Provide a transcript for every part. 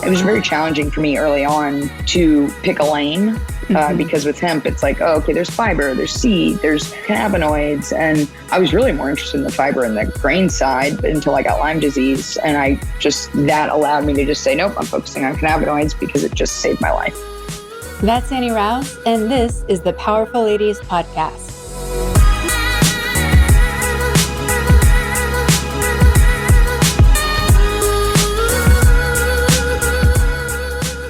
it was very challenging for me early on to pick a lane. Because with hemp, it's like, oh, okay, there's fiber, there's seed, there's cannabinoids. And I was really more interested in the fiber and the grain side until I got Lyme disease. And that allowed me to just say, nope, I'm focusing on cannabinoids because it just saved my life. That's Annie Rouse, and this is the Powerful Ladies Podcast.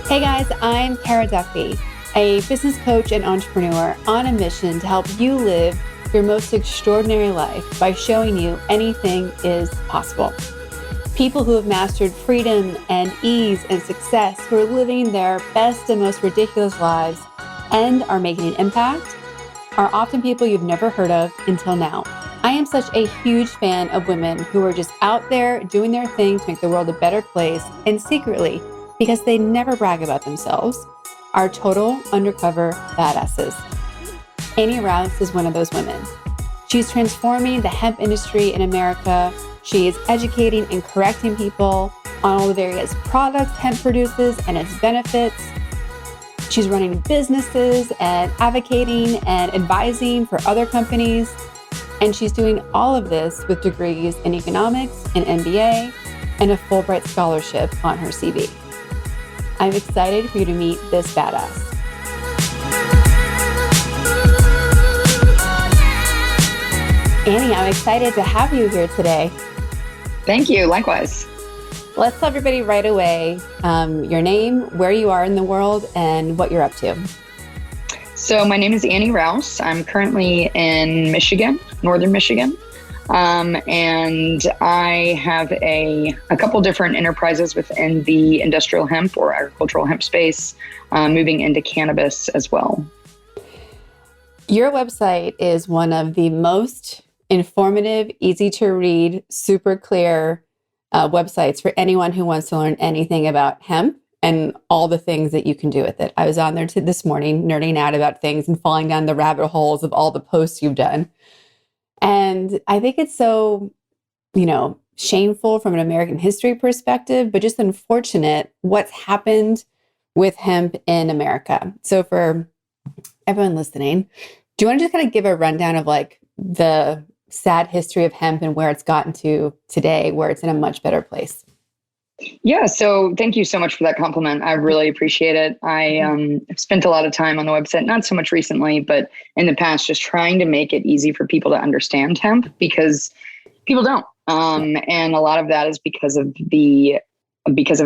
Hey guys, I'm Kara Duffy, a business coach and entrepreneur on a mission to help you live your most extraordinary life by showing you anything is possible. People who have mastered freedom and ease and success, who are living their best and most ridiculous lives and are making an impact, are often people you've never heard of until now. I am such a huge fan of women who are just out there doing their thing to make the world a better place, and secretly, because they never brag about themselves, are total undercover badasses. Annie Rouse is one of those women. She's transforming the hemp industry in America. She is educating and correcting people on all the various products hemp produces and its benefits. She's running businesses and advocating and advising for other companies. And she's doing all of this with degrees in economics, an MBA, and a Fulbright Scholarship on her CV. I'm excited for you to meet this badass. Annie, I'm excited to have you here today. Thank you. Likewise. Let's tell everybody right away your name, where you are in the world, and what you're up to. So my name is Annie Rouse. I'm currently in Michigan, northern Michigan. And I have a couple different enterprises within the industrial hemp or agricultural hemp space, moving into cannabis as well. Your website is one of the most informative, easy to read, super clear websites for anyone who wants to learn anything about hemp and all the things that you can do with it. I was on there this morning nerding out about things and falling down the rabbit holes of all the posts you've done. And I think it's so, shameful from an American history perspective, but just unfortunate what's happened with hemp in America. So for everyone listening, do you want to just kind of give a rundown of like the sad history of hemp and where it's gotten to today, where it's in a much better place? Yeah. So thank you so much for that compliment. I really appreciate it. I have spent a lot of time on the website, not so much recently, but in the past, just trying to make it easy for people to understand hemp because people don't. And a lot of that is because of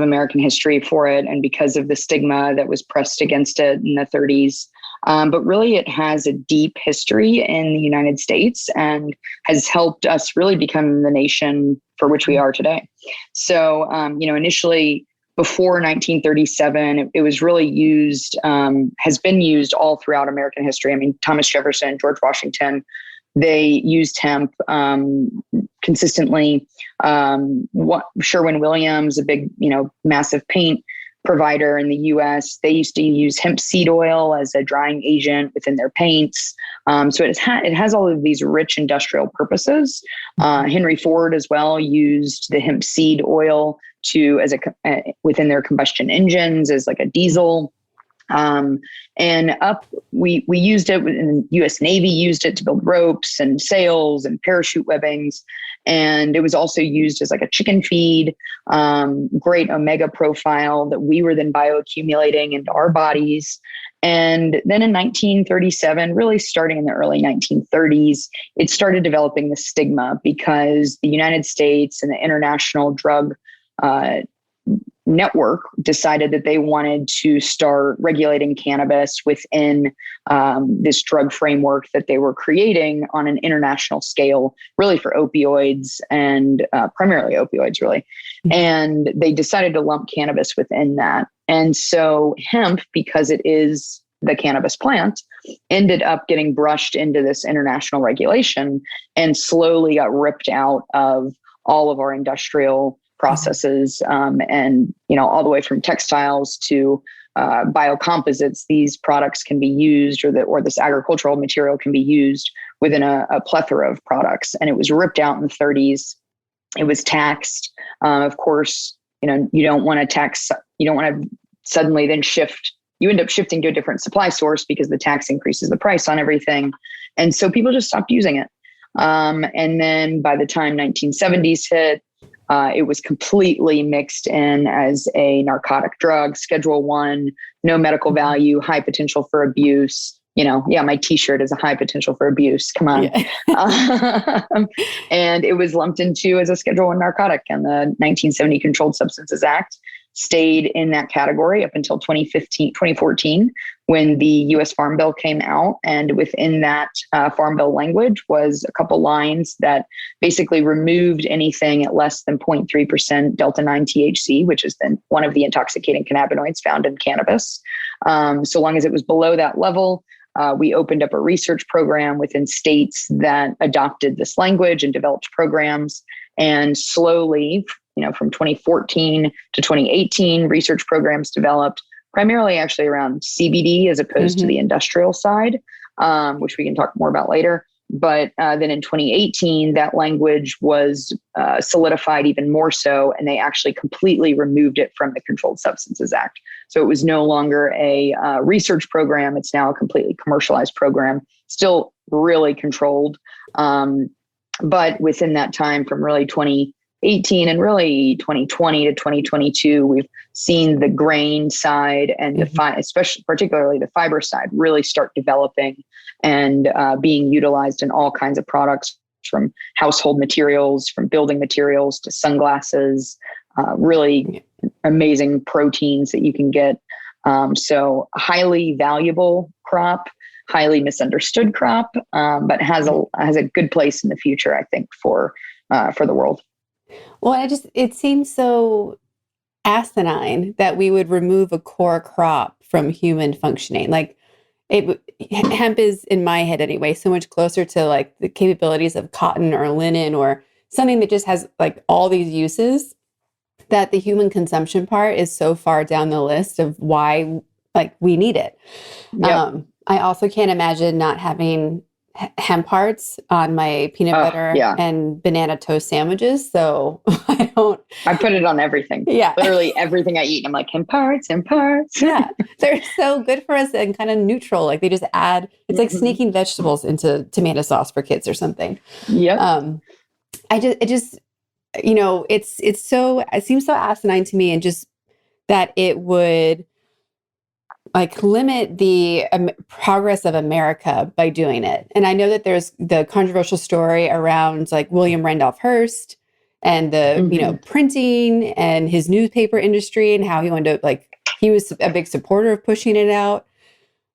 American history for it and because of the stigma that was pressed against it in the 30s. But really, it has a deep history in the United States and has helped us really become the nation for which we are today. So, initially before 1937, it was really used, has been used all throughout American history. I mean, Thomas Jefferson, George Washington, they used hemp consistently. Sherwin-Williams, a big, massive paint provider in the US, they used to use hemp seed oil as a drying agent within their paints. So it has all of these rich industrial purposes. Henry Ford as well used the hemp seed oil within their combustion engines as like a diesel. We used it, and the US Navy used it to build ropes and sails and parachute webbings. And it was also used as like a chicken feed, great omega profile that we were then bioaccumulating into our bodies. And then in 1937, really starting in the early 1930s, it started developing the stigma because the United States and the international drug network decided that they wanted to start regulating cannabis within this drug framework that they were creating on an international scale, really for opioids and primarily opioids, really. And they decided to lump cannabis within that. And so hemp, because it is the cannabis plant, ended up getting brushed into this international regulation and slowly got ripped out of all of our industrial processes, and all the way from textiles to biocomposites. These products can be used, or this agricultural material can be used within a plethora of products. And it was ripped out in the 30s. It was taxed. Of course, you don't want to tax, you don't want to suddenly then shift, you end up shifting to a different supply source because the tax increases the price on everything. And so people just stopped using it. And then by the time 1970s hit, it was completely mixed in as a narcotic drug, Schedule 1, no medical value, high potential for abuse. My t-shirt is a high potential for abuse. Come on. Yeah. And it was lumped into as a Schedule 1 narcotic, and the 1970 Controlled Substances Act stayed in that category up until 2014, when the U.S. Farm Bill came out. And within that Farm Bill language was a couple lines that basically removed anything at less than 0.3% delta-9 THC, which is then one of the intoxicating cannabinoids found in cannabis. So long as it was below that level, we opened up a research program within states that adopted this language and developed programs. And slowly, from 2014 to 2018, research programs developed primarily actually around CBD as opposed to the industrial side, which we can talk more about later. But then in 2018, that language was solidified even more so, and they actually completely removed it from the Controlled Substances Act. So it was no longer a research program. It's now a completely commercialized program, still really controlled. But within that time, from really 2018 and really 2020 to 2022, we've seen the grain side and especially particularly the fiber side really start developing and being utilized in all kinds of products, from household materials, from building materials to sunglasses, really amazing proteins that you can get. So highly valuable crop, highly misunderstood crop, but has a good place in the future, I think, for the world. Well, it seems so asinine that we would remove a core crop from human functioning. Like hemp is, in my head anyway, so much closer to like the capabilities of cotton or linen or something that just has like all these uses, that the human consumption part is so far down the list of why like we need it. Yep. I also can't imagine not having hemp hearts on my peanut butter and banana toast sandwiches. So I put it on everything. Yeah. Literally everything I eat. I'm like, hemp hearts. Yeah. They're so good for us and kind of neutral. Like they just add, it's like sneaking vegetables into tomato sauce for kids or something. Yeah. It seems so asinine to me, and just that it would like limit the progress of America by doing it. And I know that there's the controversial story around like William Randolph Hearst and the, printing and his newspaper industry and how he wanted to, like, he was a big supporter of pushing it out.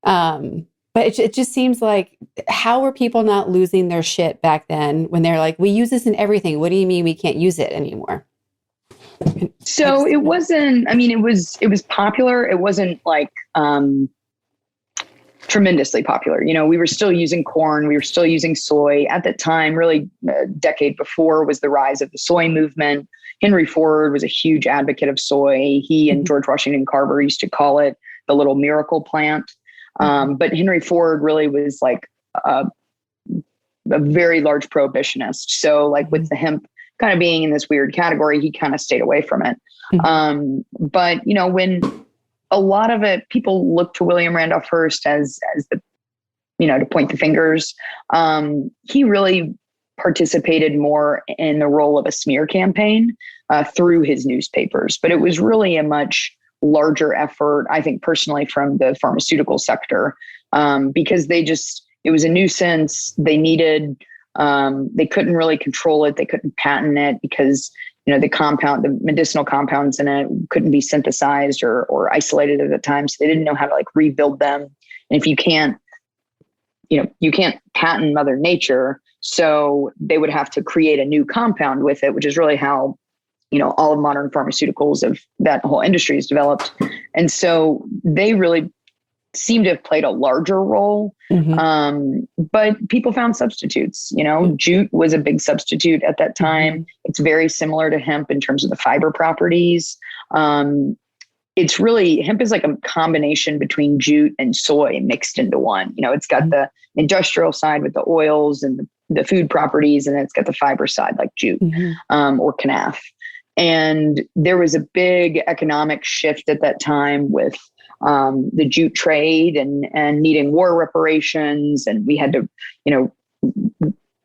But it just seems like, how were people not losing their shit back then when they're like, we use this in everything. What do you mean we can't use it anymore? So it wasn't, it was popular. It wasn't like tremendously popular. We were still using corn. We were still using soy at the time. Really, a decade before was the rise of the soy movement. Henry Ford was a huge advocate of soy. He and George Washington Carver used to call it the little miracle plant. But Henry Ford really was like a very large prohibitionist. So like with the hemp kind of being in this weird category, he kind of stayed away from it. But, when a lot of it, people look to William Randolph Hearst as the, to point the fingers. He really participated more in the role of a smear campaign through his newspapers, but it was really a much larger effort, I think personally, from the pharmaceutical sector, because it was a nuisance. They needed, they couldn't really control it. They couldn't patent it because, the medicinal compounds in it couldn't be synthesized or isolated at the time. So they didn't know how to like rebuild them. And if you can't patent Mother Nature. So they would have to create a new compound with it, which is really how, all of modern pharmaceuticals of that whole industry is developed. And so they really seem to have played a larger role. But people found substitutes. Jute was a big substitute at that time. It's very similar to hemp in terms of the fiber properties. It's really, hemp is like a combination between jute and soy mixed into one. It's got the industrial side with the oils and the food properties, and it's got the fiber side like jute or canaf. And there was a big economic shift at that time with the jute trade and needing war reparations. And we had to,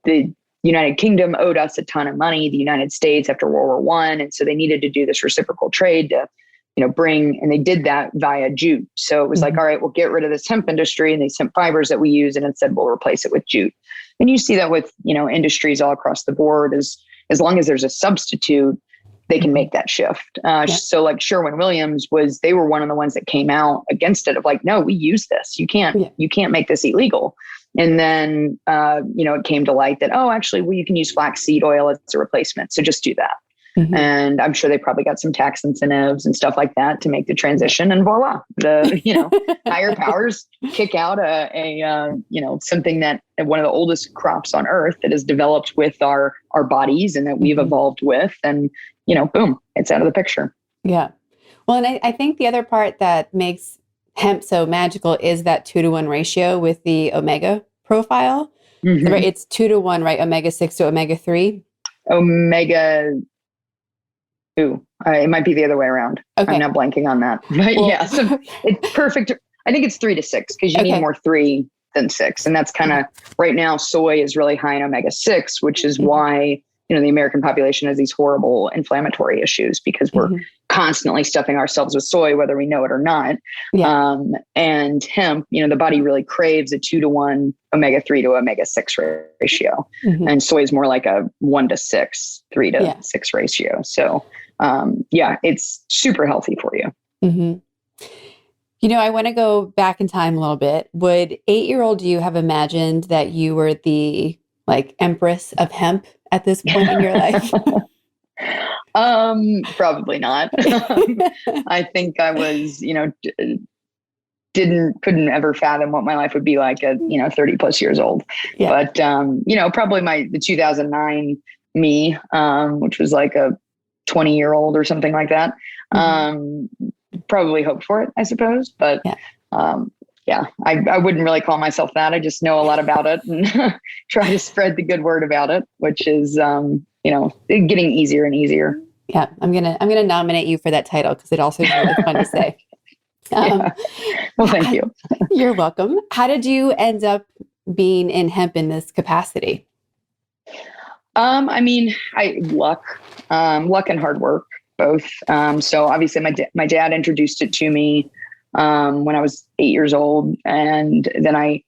the United Kingdom owed us a ton of money, the United States, after World War I. And so they needed to do this reciprocal trade to, and they did that via jute. So it was like, all right, we'll get rid of this hemp industry and these hemp fibers that we use, and instead we'll replace it with jute. And you see that with, industries all across the board. As long as there's a substitute, they can make that shift. So like Sherwin-Williams they were one of the ones that came out against it, of like, no, we use this. You can't make this illegal. And then, it came to light that, actually, you can use flaxseed oil as a replacement. So just do that. And I'm sure they probably got some tax incentives and stuff like that to make the transition, and voila, the, higher powers kick out something that one of the oldest crops on earth that is developed with our bodies and that we've evolved with, and, boom, it's out of the picture. Yeah. Well, and I think the other part that makes hemp so magical is that 2-to-1 ratio with the omega profile. Right? It's 2-to-1, right? Omega-6 to omega-3. It might be the other way around. Okay. I'm not blanking on that. But so it's perfect. I think it's 3 to 6 because you need more 3 than 6. And that's kind of, right now, soy is really high in omega-6, which is why, the American population has these horrible inflammatory issues, because we're constantly stuffing ourselves with soy, whether we know it or not. And hemp, the body really craves a 2-to-1 omega-3 to omega-6 ratio. And soy is more like a 1 to 6, 3 to 6 ratio. So it's super healthy for you. I want to go back in time a little bit. Would 8-year-old you have imagined that you were the empress of hemp at this point in your life? Probably not. I think I was, couldn't ever fathom what my life would be like at, 30 plus years old. But, probably the 2009 me, which was like a 20-year-old or something like that. Probably hoped for it, I suppose. But, I wouldn't really call myself that. I just know a lot about it and try to spread the good word about it, which is, getting easier and easier. Yeah. I'm going to nominate you for that title because it also is really fun to say. Well, thank you. You're welcome. How did you end up being in hemp in this capacity? Luck and hard work, both. So obviously my dad introduced it to me when I was 8 years old. And then I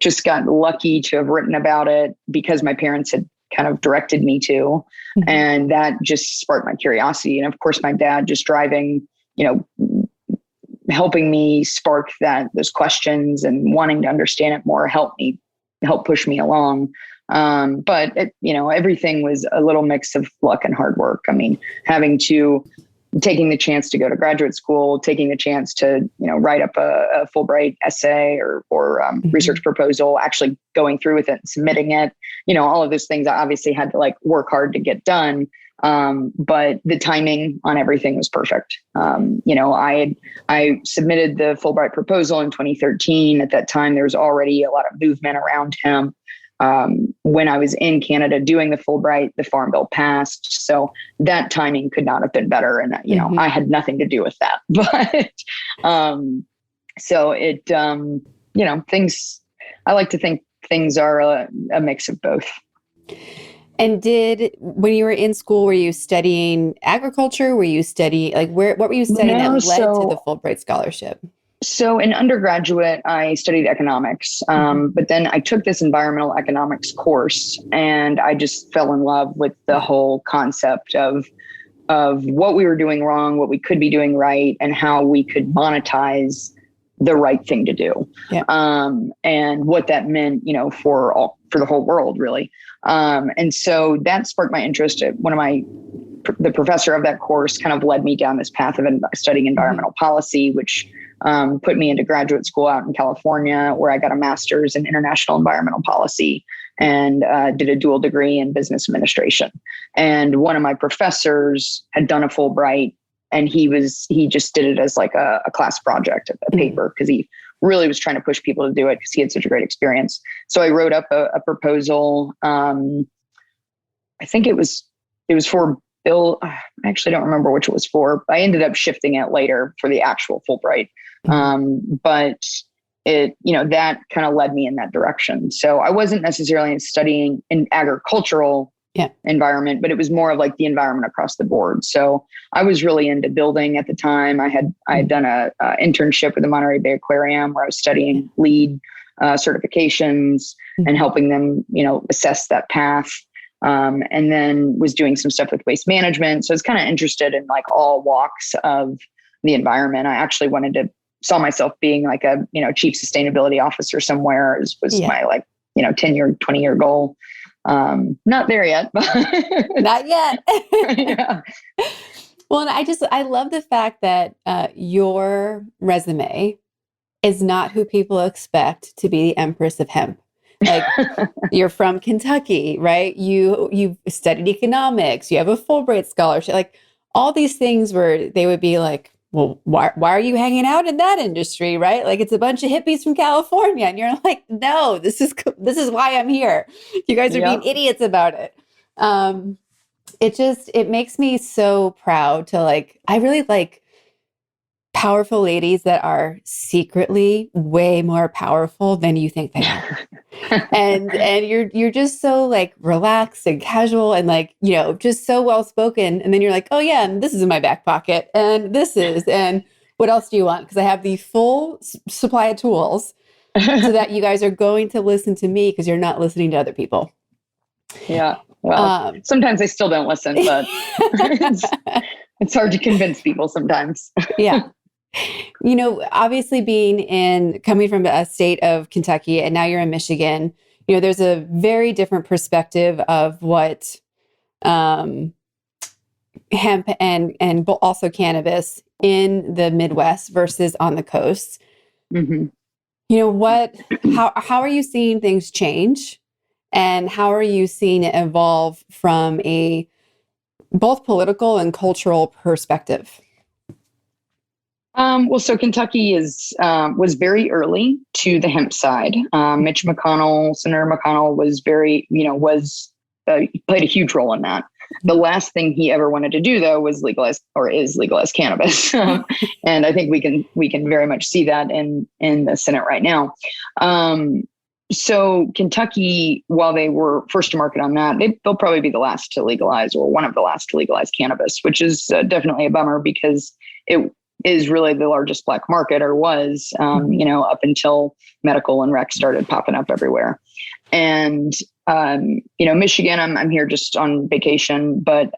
just got lucky to have written about it because my parents had kind of directed me to, and that just sparked my curiosity. And of course, my dad just driving, helping me spark those questions and wanting to understand it more, help push me along. But everything was a little mix of luck and hard work. Taking the chance to go to graduate school, taking the chance to, write up a Fulbright essay or research proposal, actually going through with it and submitting it, all of those things I obviously had to work hard to get done. But the timing on everything was perfect. I submitted the Fulbright proposal in 2013. At that time, there was already a lot of movement around hemp. When I was in Canada doing the Fulbright, the Farm Bill passed. So that timing could not have been better. And, I had nothing to do with that. But so it, things, I like to think things are a mix of both. And when you were in school, were you studying agriculture? Were you studying, what were you studying that led to the Fulbright Scholarship? So in undergraduate, I studied economics, but then I took this environmental economics course and I just fell in love with the whole concept of what we were doing wrong, what we could be doing right, and how we could monetize the right thing to do. And what that meant, for the whole world, really. And so that sparked my interest. The professor of that course kind of led me down this path of studying environmental policy, which put me into graduate school out in California, where I got a master's in international environmental policy and did a dual degree in business administration. And one of my professors had done a Fulbright, and he just did it as a class project, a paper, because he really was trying to push people to do it because he had such a great experience. So I wrote up a proposal. I think it was for bill. I actually don't remember which it was for. I ended up shifting it later for the actual Fulbright. But it, that kind of led me in that direction. So I wasn't necessarily studying an agricultural environment, but it was more of like the environment across the board. So I was really into building at the time. I had done a internship with the Monterey Bay Aquarium where I was studying LEED certifications and helping them, assess that path. And then was doing some stuff with waste management. So I was kind of interested in like all walks of the environment. I actually saw myself being like a, chief sustainability officer somewhere was my like, 10-year, 20-year goal. Not there yet. Not yet. Yeah. Well, and I love the fact that your resume is not who people expect to be the Empress of Hemp. Like you're from Kentucky, right? You've studied economics, you have a Fulbright scholarship, like all these things where they would be like, well, why are you hanging out in that industry, right? Like it's a bunch of hippies from California. And you're like, no, this is why I'm here. You guys are being idiots about it. It makes me so proud to I really like powerful ladies that are secretly way more powerful than you think they are. and you're just so relaxed and casual and just so well spoken. And then you're like, oh yeah, and this is in my back pocket and what else do you want? Because I have the full supply of tools so that you guys are going to listen to me because you're not listening to other people. Yeah. Well, sometimes I still don't listen, but it's hard to convince people sometimes. Yeah. Obviously coming from a state of Kentucky and now you're in Michigan, there's a very different perspective of what hemp and also cannabis in the Midwest versus on the coast. Mm-hmm. How are you seeing things change and how are you seeing it evolve from a both political and cultural perspective? So Kentucky was very early to the hemp side. Senator McConnell was played a huge role in that. The last thing he ever wanted to do though was legalize cannabis. And I think we can very much see that in the Senate right now. So Kentucky, while they were first to market on that, they'll probably be the last to legalize or one of the last to legalize cannabis, which is definitely a bummer because it is really the largest Black market or was, up until medical and rec started popping up everywhere. And, Michigan, I'm here just on vacation, but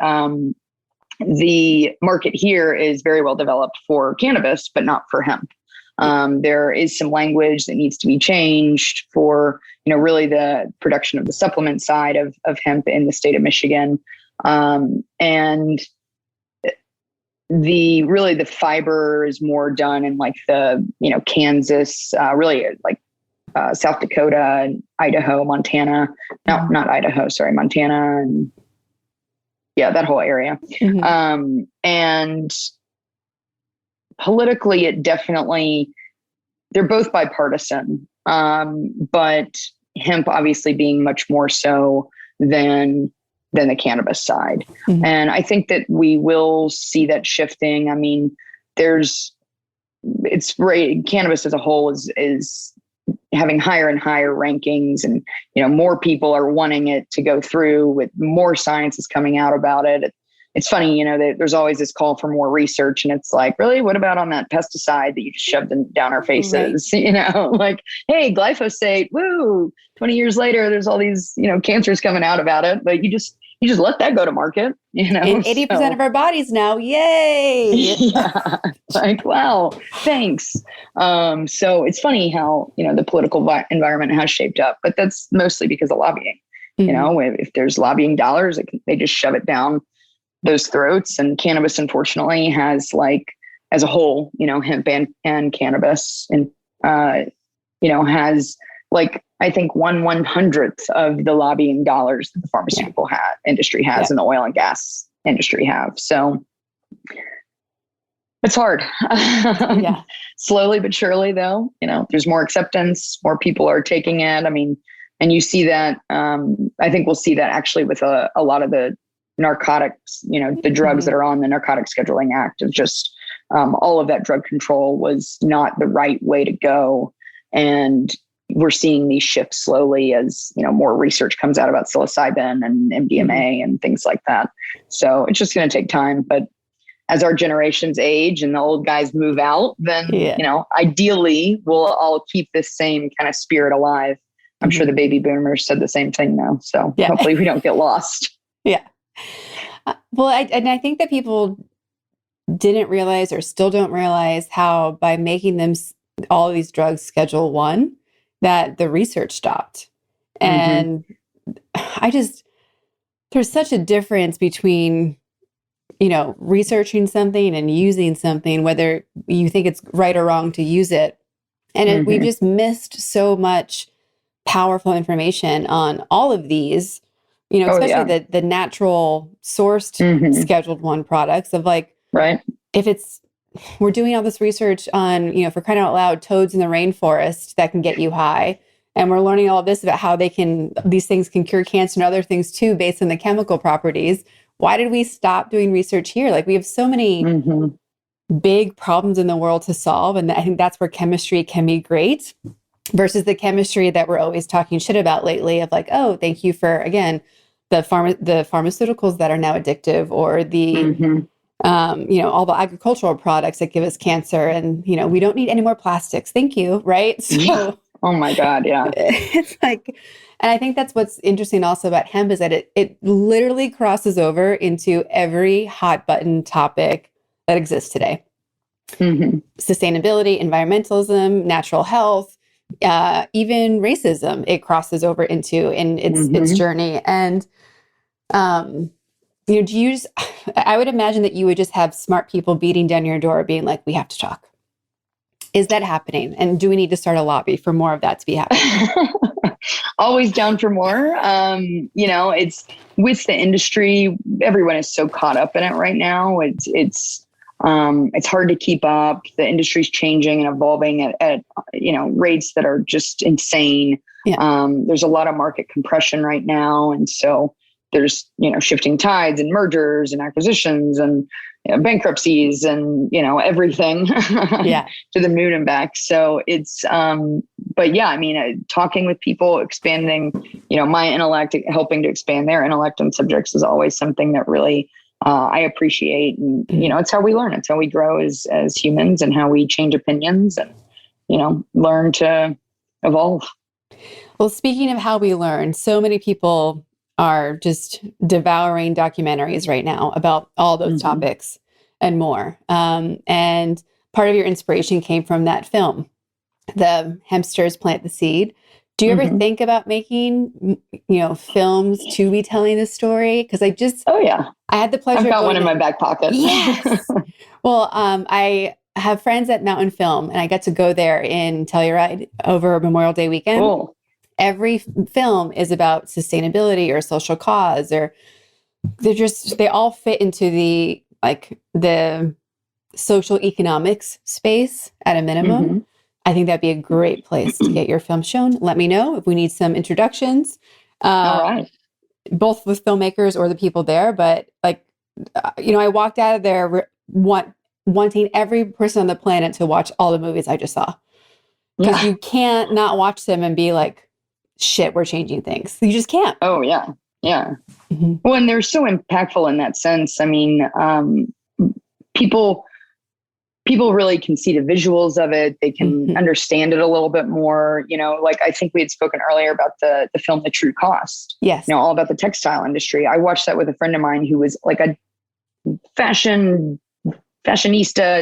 the market here is very well developed for cannabis, but not for hemp. There is some language that needs to be changed for, really the production of the supplement side of hemp in the state of Michigan. And the fiber is more done in the, Kansas, South Dakota and Idaho, Montana, not Idaho, sorry, Montana. And that whole area. Mm-hmm. And politically, they're both bipartisan, but hemp obviously being much more so than the cannabis side. Mm-hmm. And I think that we will see that shifting. I mean, cannabis as a whole is having higher and higher rankings and, more people are wanting it to go through with more science is coming out about it. It's funny, there's always this call for more research and it's like, really, what about on that pesticide that you just shoved down our faces? Right. Hey, glyphosate, woo, 20 years later, there's all these, cancers coming out about it, but you just let that go to market, And 80% of our bodies now, yay. Yeah. Wow, thanks. So it's funny how, the political environment has shaped up, but that's mostly because of lobbying. Mm-hmm. If there's lobbying dollars, they just shove it down those throats. And cannabis, unfortunately, has as a whole, hemp and cannabis and, has I think 1/100th of the lobbying dollars that the pharmaceutical industry has and the oil and gas industry have. So it's hard. Slowly but surely, though, there's more acceptance, more people are taking it. I mean, and you see that, I think we'll see that actually with a lot of the narcotics, the drugs that are on the Narcotic Scheduling Act, of just all of that drug control was not the right way to go. And we're seeing these shifts slowly as, more research comes out about psilocybin and MDMA and things like that. So it's just going to take time. But as our generations age and the old guys move out, then, ideally we'll all keep this same kind of spirit alive. I'm sure the baby boomers said the same thing now. So hopefully we don't get lost. Yeah. Well, I think that people didn't realize or still don't realize how by making them all these drugs Schedule 1, that the research stopped. And there's such a difference between, researching something and using something, whether you think it's right or wrong to use it. And we just missed so much powerful information on all of these, especially the natural sourced Scheduled 1 products of right. If we're doing all this research on, for crying out loud, toads in the rainforest that can get you high. And we're learning all this about how these things can cure cancer and other things too, based on the chemical properties. Why did we stop doing research here? We have so many big problems in the world to solve. And I think that's where chemistry can be great versus the chemistry that we're always talking shit about lately of oh, thank you for, again, the pharmaceuticals that are now addictive, or the, all the agricultural products that give us cancer, and, we don't need any more plastics. Thank you. Right. So, oh my God. Yeah. It's and I think that's what's interesting also about hemp is that it literally crosses over into every hot button topic that exists today. Sustainability, environmentalism, natural health, even racism, it crosses over into in its journey. And, do you just, I would imagine that you would just have smart people beating down your door being we have to talk. Is that happening? And do we need to start a lobby for more of that to be happening? Always down for more. It's with the industry, everyone is so caught up in it right now. It's hard to keep up. The industry's changing and evolving at rates that are just insane. Yeah. There's a lot of market compression right now. And so there's, shifting tides and mergers and acquisitions and bankruptcies and, everything to the moon and back. So it's, but yeah, talking with people, expanding, my intellect, helping to expand their intellect on subjects is always something that really, I appreciate. And, it's how we learn. It's how we grow as humans, and how we change opinions and, learn to evolve. Well, speaking of how we learn, so many people are just devouring documentaries right now about all those topics and more. And part of your inspiration came from that film, The Hempsters Plant the Seed. Do you ever think about making, films to be telling this story? Because I had the pleasure. I've got one in my back pocket. Yes. Well, I have friends at Mountain Film, and I got to go there in Telluride over Memorial Day weekend. Cool. Every film is about sustainability or social cause, or they all fit into the social economics space at a minimum. I think that'd be a great place to get your film shown. Let me know if we need some introductions, all right, both with filmmakers or the people there. But I walked out of there wanting every person on the planet to watch all the movies I just saw, because you can't not watch them and be shit, we're changing things. You just can't. Oh yeah. Yeah. Well, and they're so impactful in that sense. People really can see the visuals of it. They can understand it a little bit more, I think we had spoken earlier about the film, The True Cost. Yes. All about the textile industry. I watched that with a friend of mine who was a fashionista,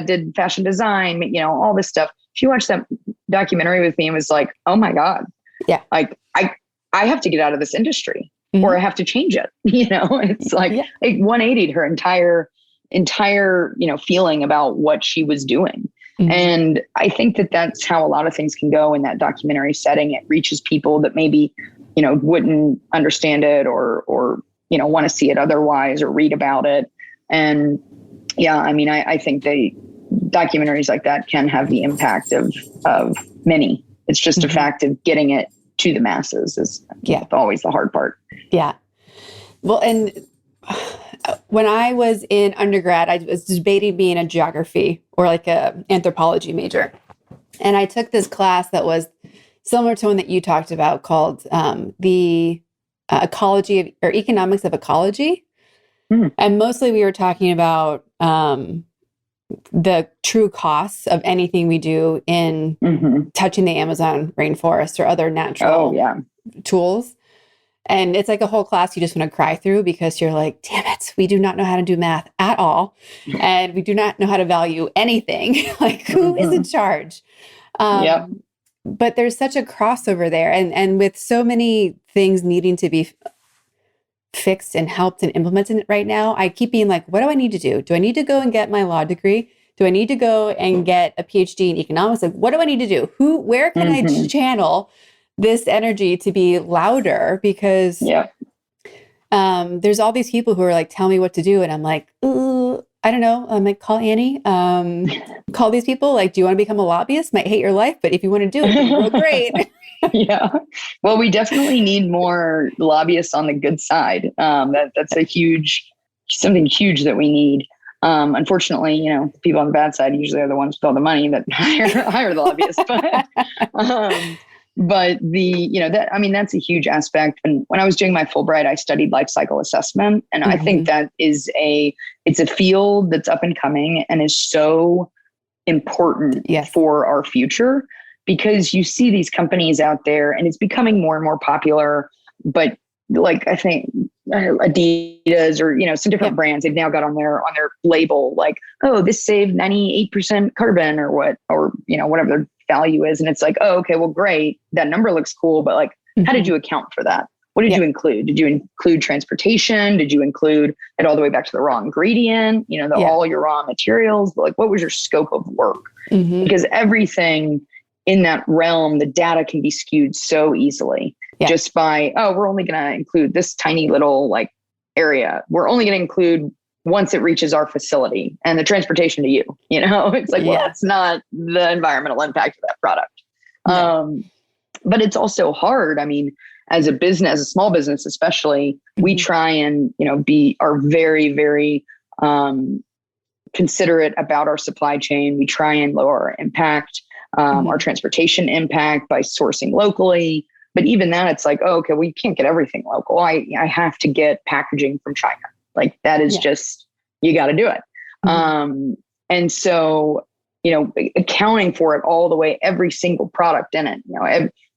did fashion design, all this stuff. She watched that documentary with me and was like, oh my God. Yeah. I have to get out of this industry or I have to change it. It's it 180'd her entire, feeling about what she was doing. And I think that that's how a lot of things can go in that documentary setting. It reaches people that maybe, wouldn't understand it or want to see it otherwise or read about it. And yeah, I think documentaries like that can have the impact of many. It's just a fact of getting it to the masses is always the hard part. Yeah. Well, and when I was in undergrad, I was debating being a geography or like a anthropology major. And I took this class that was similar to one that you talked about called the ecology of, or economics of ecology. And mostly we were talking about the true costs of anything we do in touching the Amazon rainforest or other natural tools. And it's like a whole class you just want to cry through because you're like, damn it, we do not know how to do math at all. And we do not know how to value anything. Like, who is in charge? But there's such a crossover there. And with so many things needing to be fixed and helped and implemented right now, I keep being like, what do I need to do? Do I need to go and get my law degree? Do I need to go and get a PhD in economics? Like, what do I need to do? Where can I channel this energy to be louder? Because there's all these people who are like, tell me what to do. And I'm like, I don't know. I'm like, call Annie, call these people. Like, do you want to become a lobbyist? Might hate your life, but if you want to do it, then real great. Well, we definitely need more lobbyists on the good side. That's something huge that we need. Unfortunately, people on the bad side usually are the ones with all the money that hire the lobbyists. But that's a huge aspect. And when I was doing my Fulbright, I studied life cycle assessment. And I think that it's a field that's up and coming and is so important for our future, because you see these companies out there and it's becoming more and more popular. But like, I think Adidas or, some different brands, they've now got on their label, like, oh, this saved 98% carbon or whatever their value is. And it's like, oh, okay, well, great. That number looks cool. But like, how did you account for that? What did you include? Did you include transportation? Did you include it all the way back to the raw ingredient? All your raw materials? Like, what was your scope of work? Because everything in that realm, the data can be skewed so easily just by, we're only going to include this tiny little area. We're only going to include once it reaches our facility and the transportation to you. It's like, well, it's not the environmental impact of that product. But it's also hard. I mean, as a small business, especially, we try and, are very, very considerate about our supply chain. We try and lower our impact. Our transportation impact by sourcing locally. But even that, it's like, oh, okay, we can't get everything local. I have to get packaging from China. Like, that is just, you got to do it. And so, accounting for it all the way, every single product in it,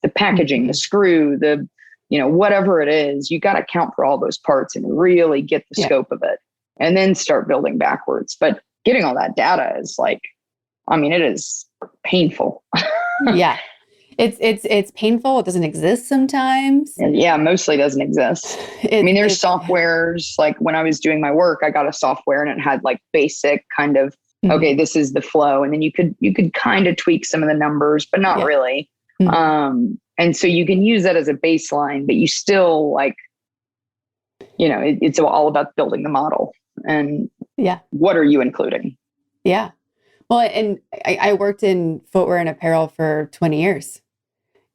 the packaging, the screw, the, whatever it is, you got to account for all those parts and really get the scope of it and then start building backwards. But getting all that data is like, it is painful. It's painful. It doesn't exist sometimes. And mostly doesn't exist. There's softwares, like when I was doing my work, I got a software and it had like basic kind of, okay, this is the flow. And then you could kind of tweak some of the numbers, but not really. And so you can use that as a baseline, but you still it's all about building the model and what are you including? Yeah. Well, and I worked in footwear and apparel for 20 years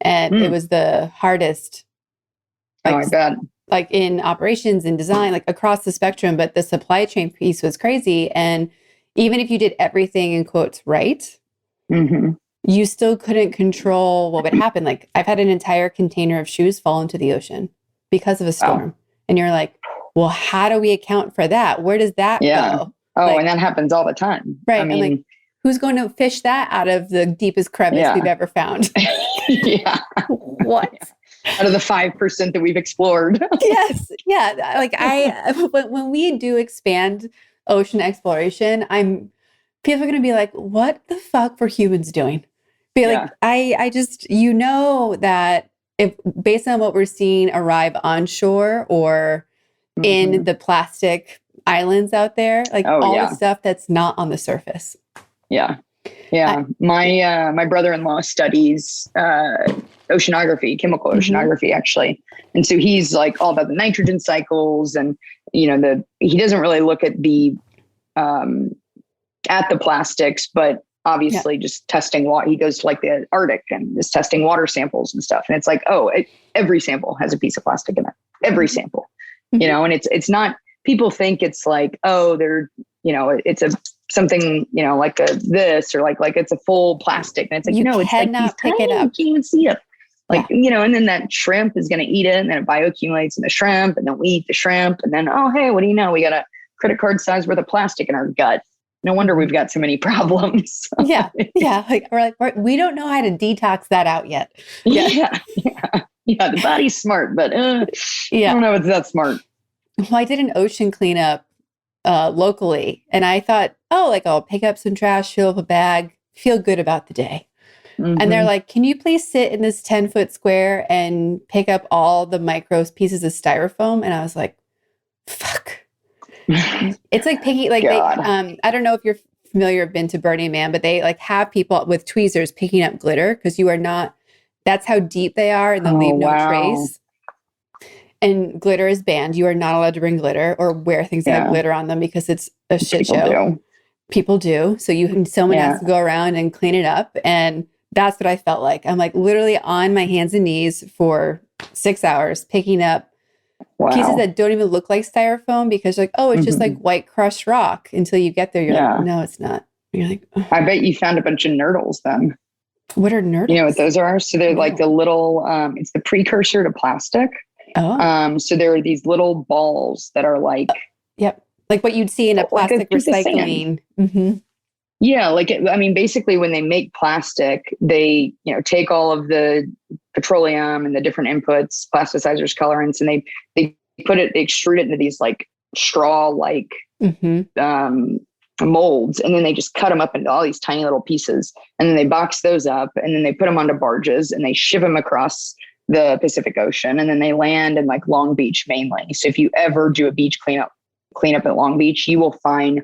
and it was the hardest, I bet. Like in operations and design, like across the spectrum, but the supply chain piece was crazy. And even if you did everything in quotes right, you still couldn't control what would happen. Like, I've had an entire container of shoes fall into the ocean because of a storm. And you're like, well, how do we account for that? Where does that go? And that happens all the time. Right. Who's going to fish that out of the deepest crevice we've ever found? What? Out of the 5% that we've explored. Yes. Yeah. When we do expand ocean exploration, people are going to be like, what the fuck were humans doing? I just, that if based on what we're seeing arrive onshore or in the plastic islands out there, the stuff that's not on the surface. My brother-in-law studies oceanography, chemical oceanography, actually. And so he's like all about the nitrogen cycles and, he doesn't really look at the plastics, but obviously just testing water. He goes to like the Arctic and is testing water samples and stuff. And it's like, every sample has a piece of plastic in it, every sample, and it's not people think it's like, oh, they're, it's something, like this, or like it's a full plastic. And it's like, no, it's like these pick tiny, it up. you can't even see it. Like, Yeah. And then that shrimp is going to eat it, and then it bioaccumulates in the shrimp, and then we eat the shrimp. And then, oh, hey, what do you know? We got a credit card size worth of plastic in our gut. No wonder we've got so many problems. Yeah. Yeah. Like, we don't know how to detox that out yet. Yeah. The body's smart, but I don't know if it's that smart. Well, I did an ocean cleanup locally, and I thought, oh, like I'll pick up some trash, fill up a bag, feel good about the day. Mm-hmm. And they're like, can you please sit in this 10-foot square and pick up all the micro pieces of styrofoam? And I was like, fuck. It's like picking, like I don't know if you're familiar, been to Burning Man, but they like have people with tweezers picking up glitter, because you are not, that's how deep they are, and they'll leave no trace. And glitter is banned. You are not allowed to bring glitter or wear things that have glitter on them, because it's a shit show. People do. So someone has to go around and clean it up. And that's what I felt like. I'm like literally on my hands and knees for 6 hours, picking up pieces that don't even look like styrofoam, because like, oh, it's just like white crushed rock, until you get there. You're like, no, it's not. You're like, oh. I bet you found a bunch of nurdles then. What are nurdles? You know what those are? So they're like the little, it's the precursor to plastic. Oh. So there are these little balls that are like, like what you'd see in a plastic recycling. Mm-hmm. Yeah, basically when they make plastic, they, take all of the petroleum and the different inputs, plasticizers, colorants, and they extrude it into these like straw-like molds, and then they just cut them up into all these tiny little pieces, and then they box those up, and then they put them onto barges, and they ship them across the Pacific Ocean, and then they land in like Long Beach mainly. So if you ever do a beach cleanup at Long Beach, you will find,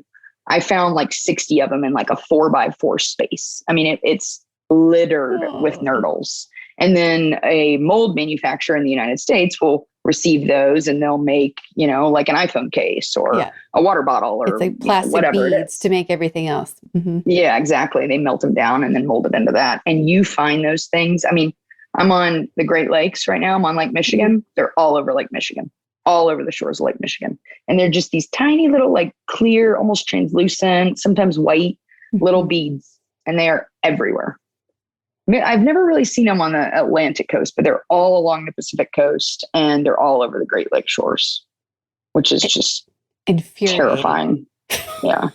I found like 60 of them in like a 4x4 space. I mean, it's littered with nurdles. And then a mold manufacturer in the United States will receive those, and they'll make, like an iPhone case or a water bottle, or it's like plastic whatever beads to make everything else. Mm-hmm. Yeah, exactly. They melt them down and then mold it into that. And you find those things. I mean, I'm on the Great Lakes right now. I'm on Lake Michigan. They're all over Lake Michigan, all over the shores of Lake Michigan. And they're just these tiny little, like clear, almost translucent, sometimes white little beads. And they are everywhere. I mean, I've never really seen them on the Atlantic coast, but they're all along the Pacific coast, and they're all over the Great Lake shores, which is just terrifying. Yeah.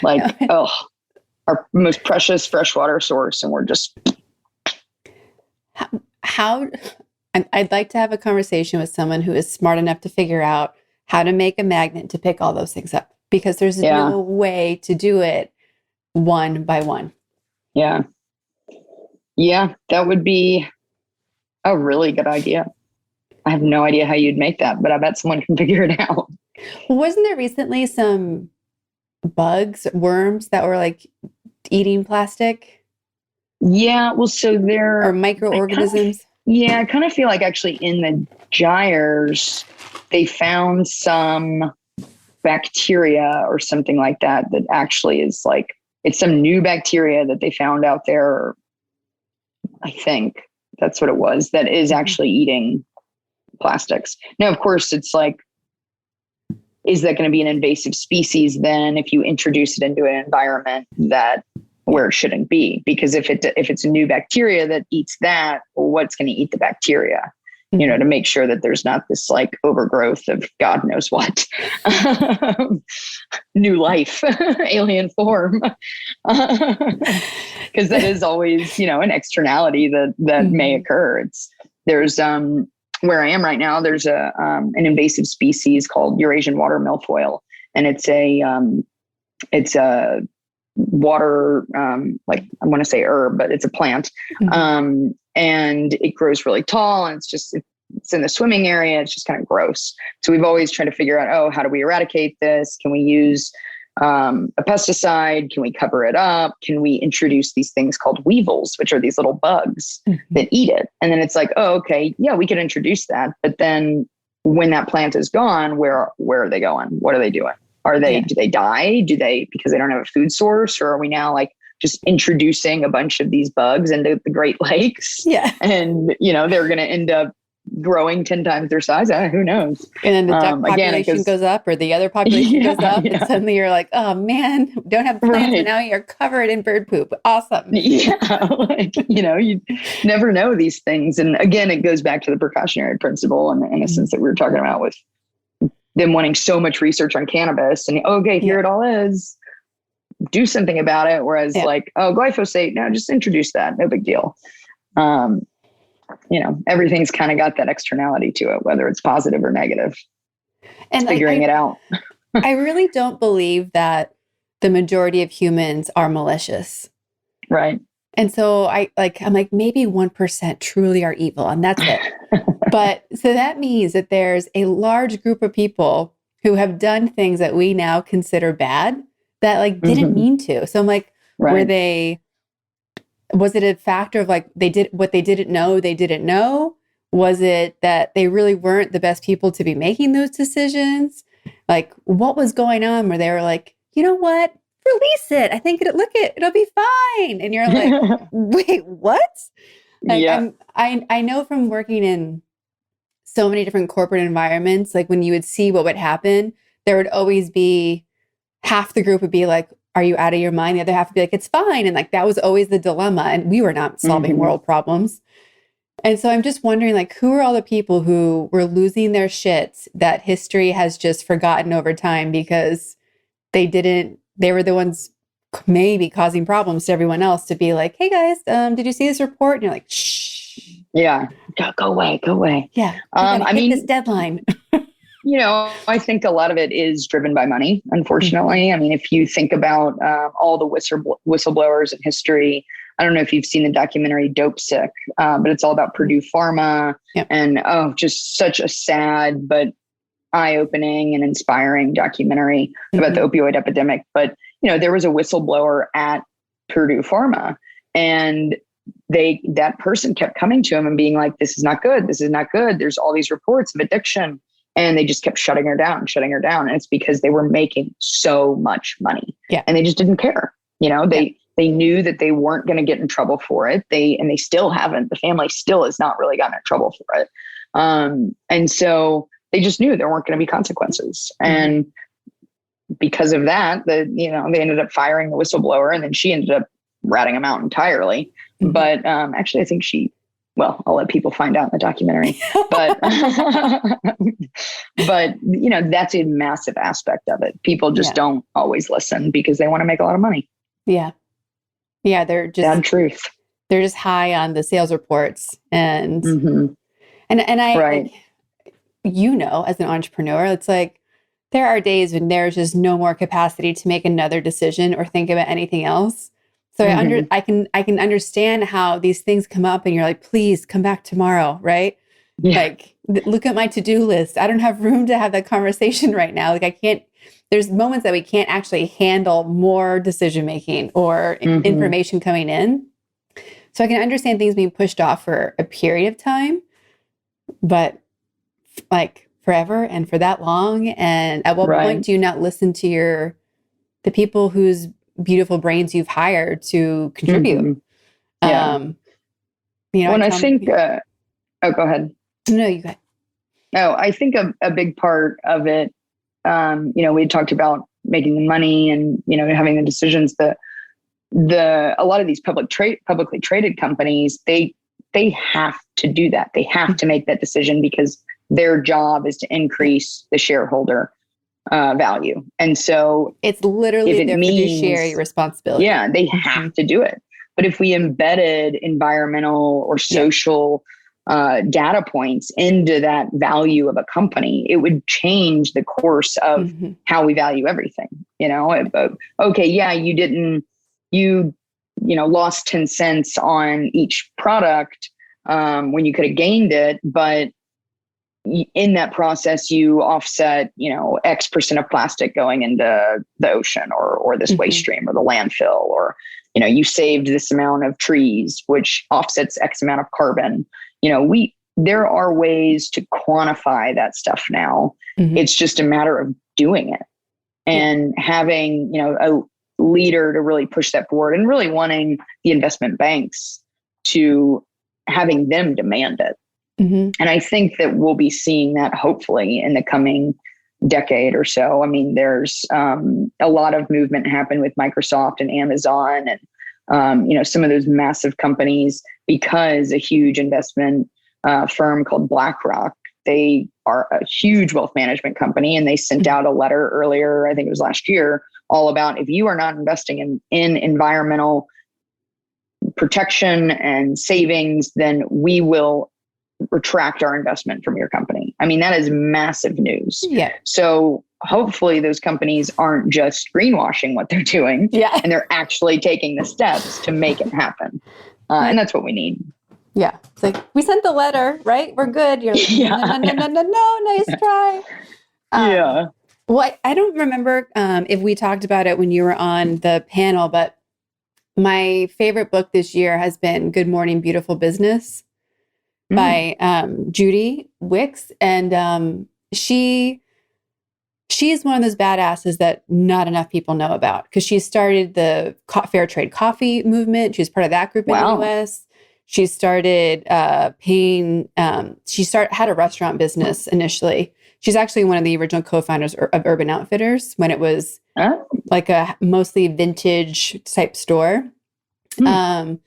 Like, our most precious freshwater source. And we're just... I'd like to have a conversation with someone who is smart enough to figure out how to make a magnet to pick all those things up, because there's no way to do it one by one. Yeah. Yeah, that would be a really good idea. I have no idea how you'd make that, but I bet someone can figure it out. Well, wasn't there recently some worms that were like eating plastic? Yeah, well, so there are microorganisms. I kind of feel like actually in the gyres, they found some bacteria or something like that actually is like, it's some new bacteria that they found out there. I think that's what it was, that is actually eating plastics. Now, of course, it's like, is that going to be an invasive species then if you introduce it into an environment where it shouldn't be? Because if it's a new bacteria that eats that, well, what's going to eat the bacteria? To make sure that there's not this like overgrowth of God knows what, new life, alien form. Because that is always, an externality that may occur. There's where I am right now, there's an invasive species called Eurasian water milfoil. And it's a water, like I want to say herb, but it's a plant. And it grows really tall, and it's in the swimming area. It's just kind of gross. So we've always tried to figure out, how do we eradicate this? Can we use a pesticide? Can we cover it up? Can we introduce these things called weevils, which are these little bugs that eat it? And then it's like, okay, yeah, we could introduce that. But then when that plant is gone, where are they going? What are they doing? Do they die? Because they don't have a food source? Or are we now like just introducing a bunch of these bugs into the Great Lakes? Yeah. And, they're going to end up growing 10 times their size. Who knows? And then the duck population goes up, or the other population goes up, and suddenly you're like, oh man, don't have plants, but now you're covered in bird poop. Awesome. Yeah. You never know these things. And again, it goes back to the precautionary principle and the innocence that we were talking about with them wanting so much research on cannabis and here it all is. Do something about it. Whereas glyphosate, no, just introduce that. No big deal. Everything's kind of got that externality to it, whether it's positive or negative. And figuring it out. I really don't believe that the majority of humans are malicious. Right. And so I'm like, maybe 1% truly are evil, and that's it. But so that means that there's a large group of people who have done things that we now consider bad that didn't mean to. So I'm like, was it a factor of they did what they didn't know? Was it that they really weren't the best people to be making those decisions? What was going on where they were like, you know what? Release it. I think it'll be fine. And you're like, wait, what? I know from working in so many different corporate environments, when you would see what would happen, there would always be half the group would be like, are you out of your mind? The other half would be like, it's fine. And that was always the dilemma. And we were not solving world problems. And so I'm just wondering, who are all the people who were losing their shits that history has just forgotten over time because they were the ones maybe causing problems to everyone else to be like, hey guys, did you see this report? And you're like, shh. Yeah. Go away. Yeah. This deadline. I think a lot of it is driven by money, unfortunately. I mean, if you think about all the whistleblowers in history, I don't know if you've seen the documentary Dope Sick, but it's all about Purdue Pharma and just such a sad but eye-opening and inspiring documentary about the opioid epidemic. But, there was a whistleblower at Purdue Pharma, and that person kept coming to him and being like, this is not good. This is not good. There's all these reports of addiction. And they just kept shutting her down. And it's because they were making so much money. Yeah. And they just didn't care. They knew that they weren't going to get in trouble for it. They still haven't. The family still has not really gotten in trouble for it. And so they just knew there weren't going to be consequences. And because of that, they ended up firing the whistleblower, and then she ended up ratting him out entirely. But actually, I think I'll let people find out in the documentary, but, that's a massive aspect of it. People just don't always listen because they want to make a lot of money. Yeah. Yeah. They're just bad truth. They're just high on the sales reports and I, as an entrepreneur, it's there are days when there's just no more capacity to make another decision or think about anything else. So I can understand how these things come up and you're like, please come back tomorrow. Right. Yeah. Look at my to-do list. I don't have room to have that conversation right now. There's moments that we can't actually handle more decision-making or information coming in. So I can understand things being pushed off for a period of time, but forever and for that long. And at what point do you not listen to the people whose beautiful brains you've hired to contribute? When I think, go ahead. No, you go ahead. No, I think a big part of it, we talked about making the money and, having the decisions that a lot of these publicly traded companies, they have to do that. They have to make that decision because their job is to increase the shareholder value. And so it's literally their fiduciary responsibility. Yeah, they have to do it. But if we embedded environmental or social data points into that value of a company, it would change the course of how we value everything. You lost 10 cents on each product when you could have gained it, but in that process, you offset, X% of plastic going into the ocean or this waste stream or the landfill, or, you saved this amount of trees, which offsets X amount of carbon. There are ways to quantify that stuff now. It's just a matter of doing it and having, a leader to really push that forward and really wanting the investment banks to having them demand it. And I think that we'll be seeing that hopefully in the coming decade or so. I mean, there's a lot of movement happen with Microsoft and Amazon and some of those massive companies, because a huge investment firm called BlackRock, they are a huge wealth management company, and they sent out a letter earlier, I think it was last year, all about if you are not investing in environmental protection and savings, then we will retract our investment from your company. I mean, that is massive news. Yeah. So hopefully those companies aren't just greenwashing what they're doing, and they're actually taking the steps to make it happen. And that's what we need. Yeah. It's like, we sent the letter, right? We're good. You're like, no, nice try. Yeah. Well, I don't remember if we talked about it when you were on the panel, but my favorite book this year has been Good Morning, Beautiful Business by Judy Wicks. And she is one of those badasses that not enough people know about, because she started the fair trade coffee movement. She was part of that group in the US. She started had a restaurant business initially. She's actually one of the original co-founders of Urban Outfitters when it was like a mostly vintage type store. So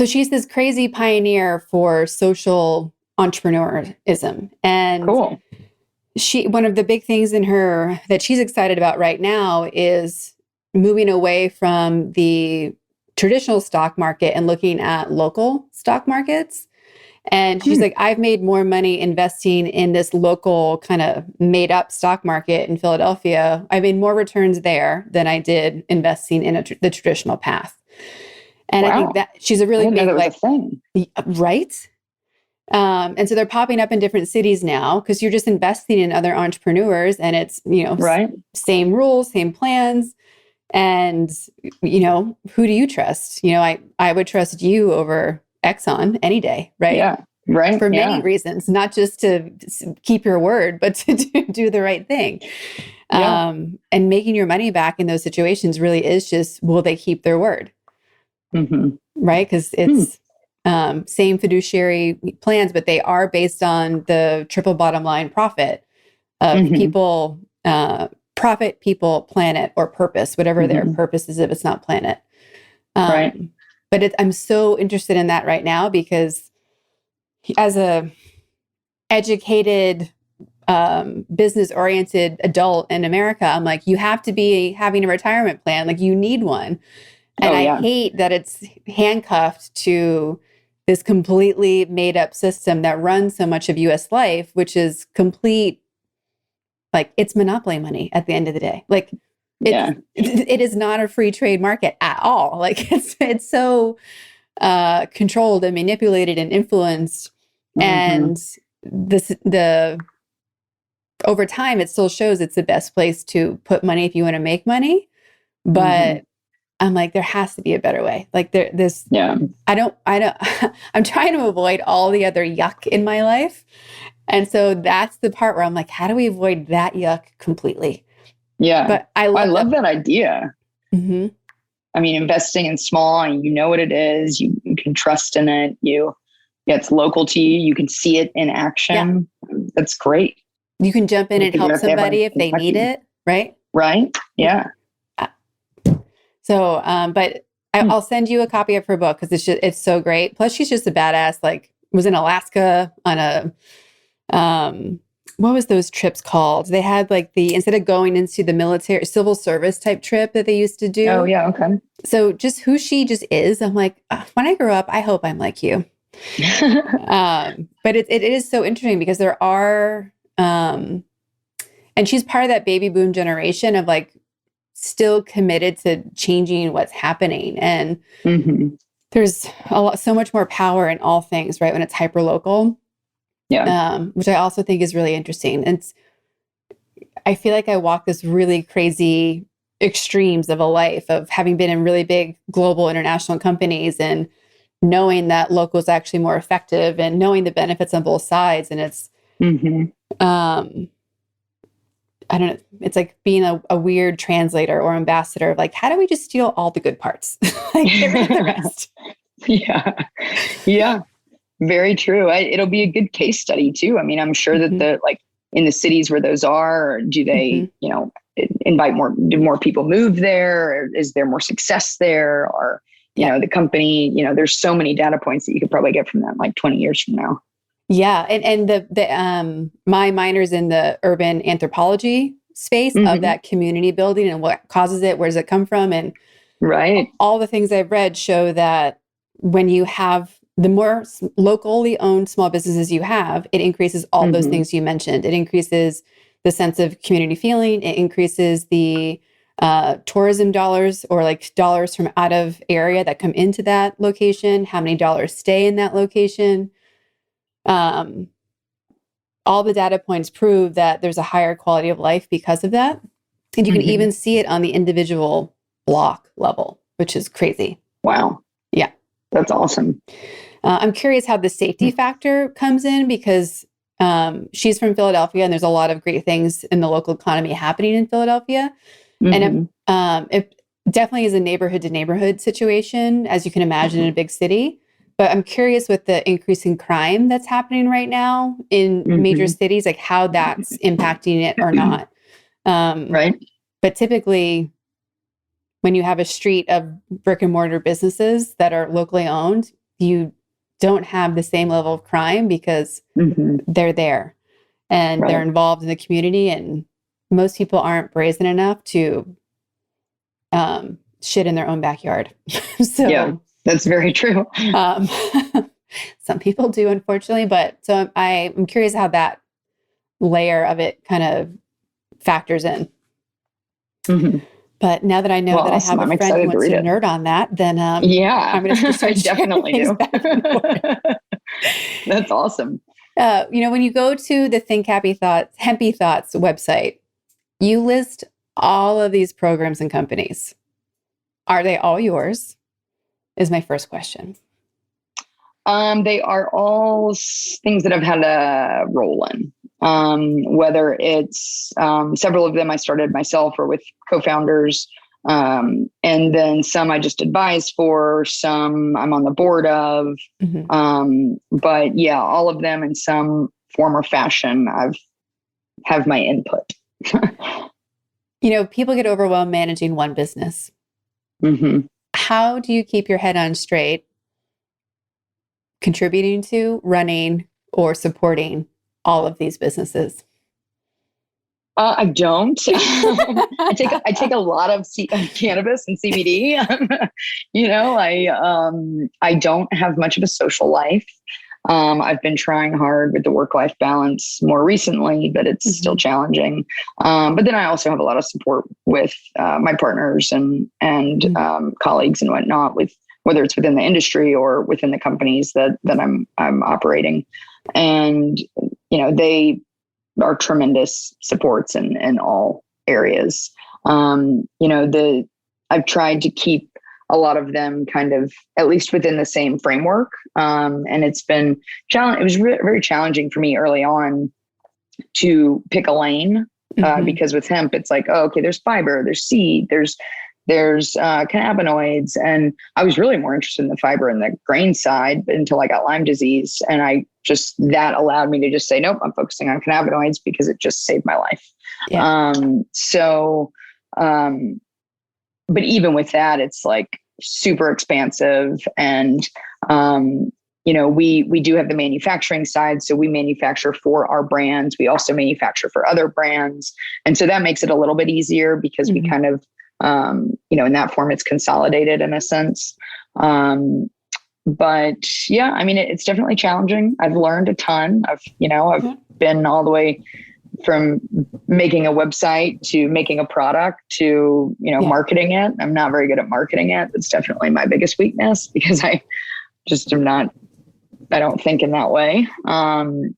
she's this crazy pioneer for social entrepreneurism. And one of the big things in her that she's excited about right now is moving away from the traditional stock market and looking at local stock markets. And she's like, I've made more money investing in this local kind of made up stock market in Philadelphia. I made more returns there than I did investing in the traditional path. And I think that she's a really big thing. Right. And so they're popping up in different cities now, because you're just investing in other entrepreneurs, and it's, same rules, same plans. And, who do you trust? I would trust you over Exxon any day, right? Yeah, right. For many reasons, not just to keep your word, but to do the right thing. And making your money back in those situations really is just, will they keep their word? Right? Because it's same fiduciary plans, but they are based on the triple bottom line profit of people, profit, people, planet, or purpose, whatever their purpose is if it's not planet. Right. But I'm so interested in that right now, because as a educated, business-oriented adult in America, I'm like, you have to be having a retirement plan. Like, you need one. And I hate that it's handcuffed to this completely made up system that runs so much of US life, which is complete, like, it's monopoly money at the end of the day. Like, it is not a free trade market at all. Like, it's so controlled and manipulated and influenced. And over time, it still shows it's the best place to put money if you want to make money. But I'm like, there has to be a better way. Like, I'm trying to avoid all the other yuck in my life. And so that's the part where I'm like, how do we avoid that yuck completely? Yeah. But I love that idea. I mean, investing in small, and you know what it is, you can trust in it. It's local to you. You can see it in action. Yeah. That's great. You can jump in and help somebody if they need it. Right. Right. Yeah. So, but I'll send you a copy of her book, because it's so great. Plus, she's just a badass. Like, was in Alaska on a, what was those trips called? They had like instead of going into the military civil service type trip that they used to do. Oh yeah. Okay. So just who she just is, I'm like, when I grow up, I hope I'm like you. But it is so interesting, because there are, and she's part of that baby boom generation of like, still committed to changing what's happening. And there's so much more power in all things, right? When it's hyper local. Yeah. Which I also think is really interesting. And I feel like I walk this really crazy extremes of a life of having been in really big global international companies, and knowing that local is actually more effective, and knowing the benefits on both sides. And it's, I don't know. It's like being a weird translator or ambassador of like, how do we just steal all the good parts? Like, get rid of the rest. Yeah. Very true. It'll be a good case study too. I mean, I'm sure that in the cities where those are, do they, do more people move there? Or is there more success there? Or, the company, there's so many data points that you could probably get from that like 20 years from now. Yeah. And my minor's in the urban anthropology space of that community building and what causes it, where does it come from? And all the things I've read show that when you have the more locally owned small businesses you have, it increases all those things you mentioned. It increases the sense of community feeling. It increases the tourism dollars, or like dollars from out of area that come into that location, how many dollars stay in that location. All the data points prove that there's a higher quality of life because of that. And you can even see it on the individual block level, which is crazy. Wow. Yeah. That's awesome. I'm curious how the safety factor comes in, because she's from Philadelphia and there's a lot of great things in the local economy happening in Philadelphia. And it definitely is a neighborhood to neighborhood situation, as you can imagine in a big city. But I'm curious with the increasing crime that's happening right now in major cities, like how that's impacting it or not. But typically, when you have a street of brick and mortar businesses that are locally owned, you don't have the same level of crime because they're there and they're involved in the community. And most people aren't brazen enough to shit in their own backyard. So yeah, that's very true. Some people do, unfortunately. But so I'm curious how that layer of it kind of factors in. But now that I know that I have a friend who wants to nerd on that, then I'm going to start definitely do. That's awesome. When you go to the Think Hempy Thoughts website, you list all of these programs and companies. Are they all yours? Is my first question. They are all things that I've had a role in. Whether it's several of them I started myself or with co-founders, and then some I just advise for, some I'm on the board of. But yeah, all of them in some form or fashion, have my input. People get overwhelmed managing one business. How do you keep your head on straight, contributing to, running, or supporting all of these businesses? I don't. I take a lot of cannabis and CBD. I don't have much of a social life. I've been trying hard with the work-life balance more recently, but it's still challenging. But then I also have a lot of support with my partners and colleagues and whatnot, with whether it's within the industry or within the companies that I'm operating. And they are tremendous supports in all areas. I've tried to keep a lot of them kind of at least within the same framework. And it's been challenging. It was very challenging for me early on to pick a lane, because with hemp, it's like, oh, okay, there's fiber, there's seed, there's cannabinoids. And I was really more interested in the fiber and the grain side until I got Lyme disease. And that allowed me to just say, nope, I'm focusing on cannabinoids because it just saved my life. Yeah. But even with that, it's like super expansive. And, we do have the manufacturing side. So we manufacture for our brands. We also manufacture for other brands. And so that makes it a little bit easier because we kind of, in that form, it's consolidated in a sense. But yeah, it's definitely challenging. I've learned a ton. I've been all the way from making a website to making a product to, marketing it. I'm not very good at marketing it. It's definitely my biggest weakness because I just I don't think in that way. And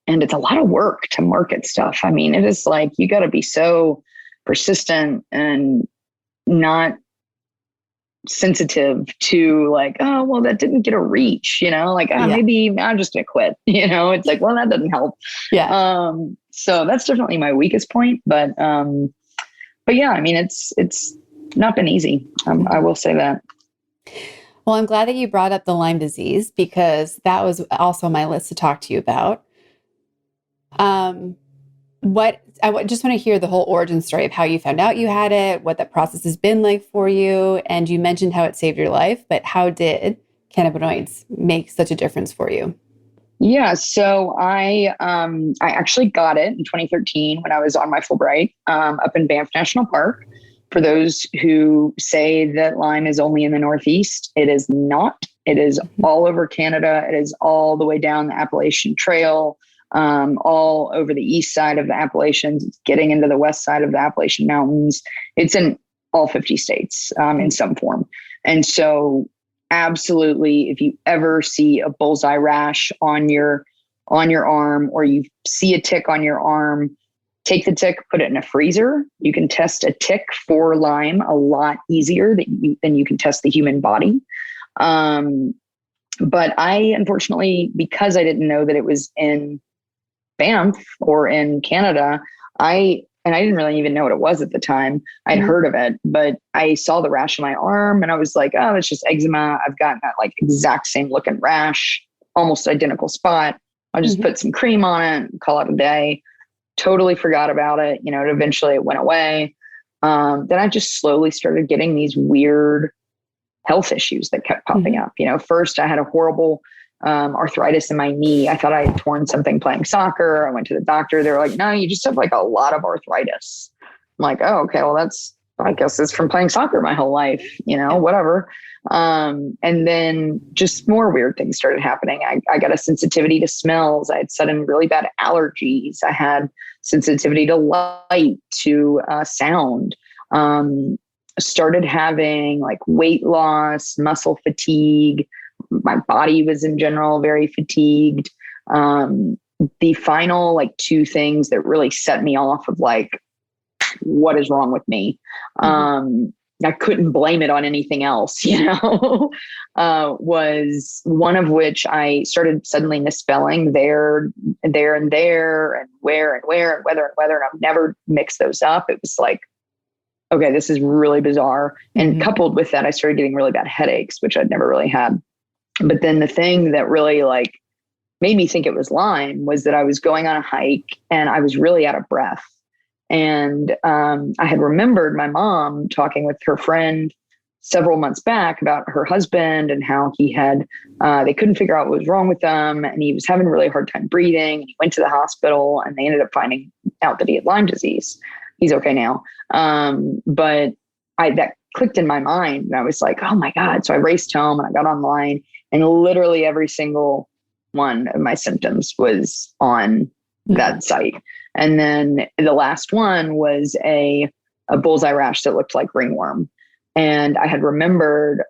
it's a lot of work to market stuff. It is like, you got to be so persistent and not sensitive to like, oh, well, that didn't get a reach, maybe I'm just gonna quit, it's like, well, that doesn't help. Yeah. So that's definitely my weakest point, but yeah, it's not been easy. I will say that. Well, I'm glad that you brought up the Lyme disease because that was also on my list to talk to you about. Um, just want to hear the whole origin story of how you found out you had it, what that process has been like for you. And you mentioned how it saved your life, but how did cannabinoids make such a difference for you? Yeah, so I actually got it in 2013 when I was on my Fulbright up in Banff National Park. For those who say that Lyme is only in the Northeast, it is not. It is all over Canada. It is all the way down the Appalachian Trail, all over the east side of the Appalachians. It's getting into the west side of the Appalachian Mountains. It's in all 50 states in some form. And so absolutely, if you ever see a bullseye rash on your arm, or you see a tick on your arm, take the tick, put it in a freezer. You can test a tick for Lyme a lot easier than you can test the human body. But I, unfortunately, because I didn't know that it was in Banff or in Canada, I didn't really even know what it was at the time. I'd heard of it, but I saw the rash on my arm and I was like, oh, it's just eczema. I've got that like exact same looking rash, almost identical spot. I'll just put some cream on it and call it a day. Totally forgot about it. Eventually it went away. Then I just slowly started getting these weird health issues that kept popping up. First I had a horrible arthritis in my knee. I thought I had torn something playing soccer. I went to the doctor. They were like, no, you just have like a lot of arthritis. I'm like, oh, okay. Well, I guess it's from playing soccer my whole life, whatever. And then just more weird things started happening. I got a sensitivity to smells. I had sudden really bad allergies. I had sensitivity to light, to sound. Started having like weight loss, muscle fatigue. My body was in general very fatigued. The final like two things that really set me off of like, what is wrong with me? I couldn't blame it on anything else, was one of which I started suddenly misspelling there, and where, and whether. And I've never mixed those up. It was like, okay, this is really bizarre. And coupled with that, I started getting really bad headaches, which I'd never really had. But then the thing that really like made me think it was Lyme was that I was going on a hike and I was really out of breath. And I had remembered my mom talking with her friend several months back about her husband and how he had, they couldn't figure out what was wrong with them. And he was having a really hard time breathing. And he went to the hospital and they ended up finding out that he had Lyme disease. He's okay now. But that clicked in my mind and I was like, oh my God. So I raced home and I got online and literally every single one of my symptoms was on that site. And then the last one was a bullseye rash that looked like ringworm. And I had remembered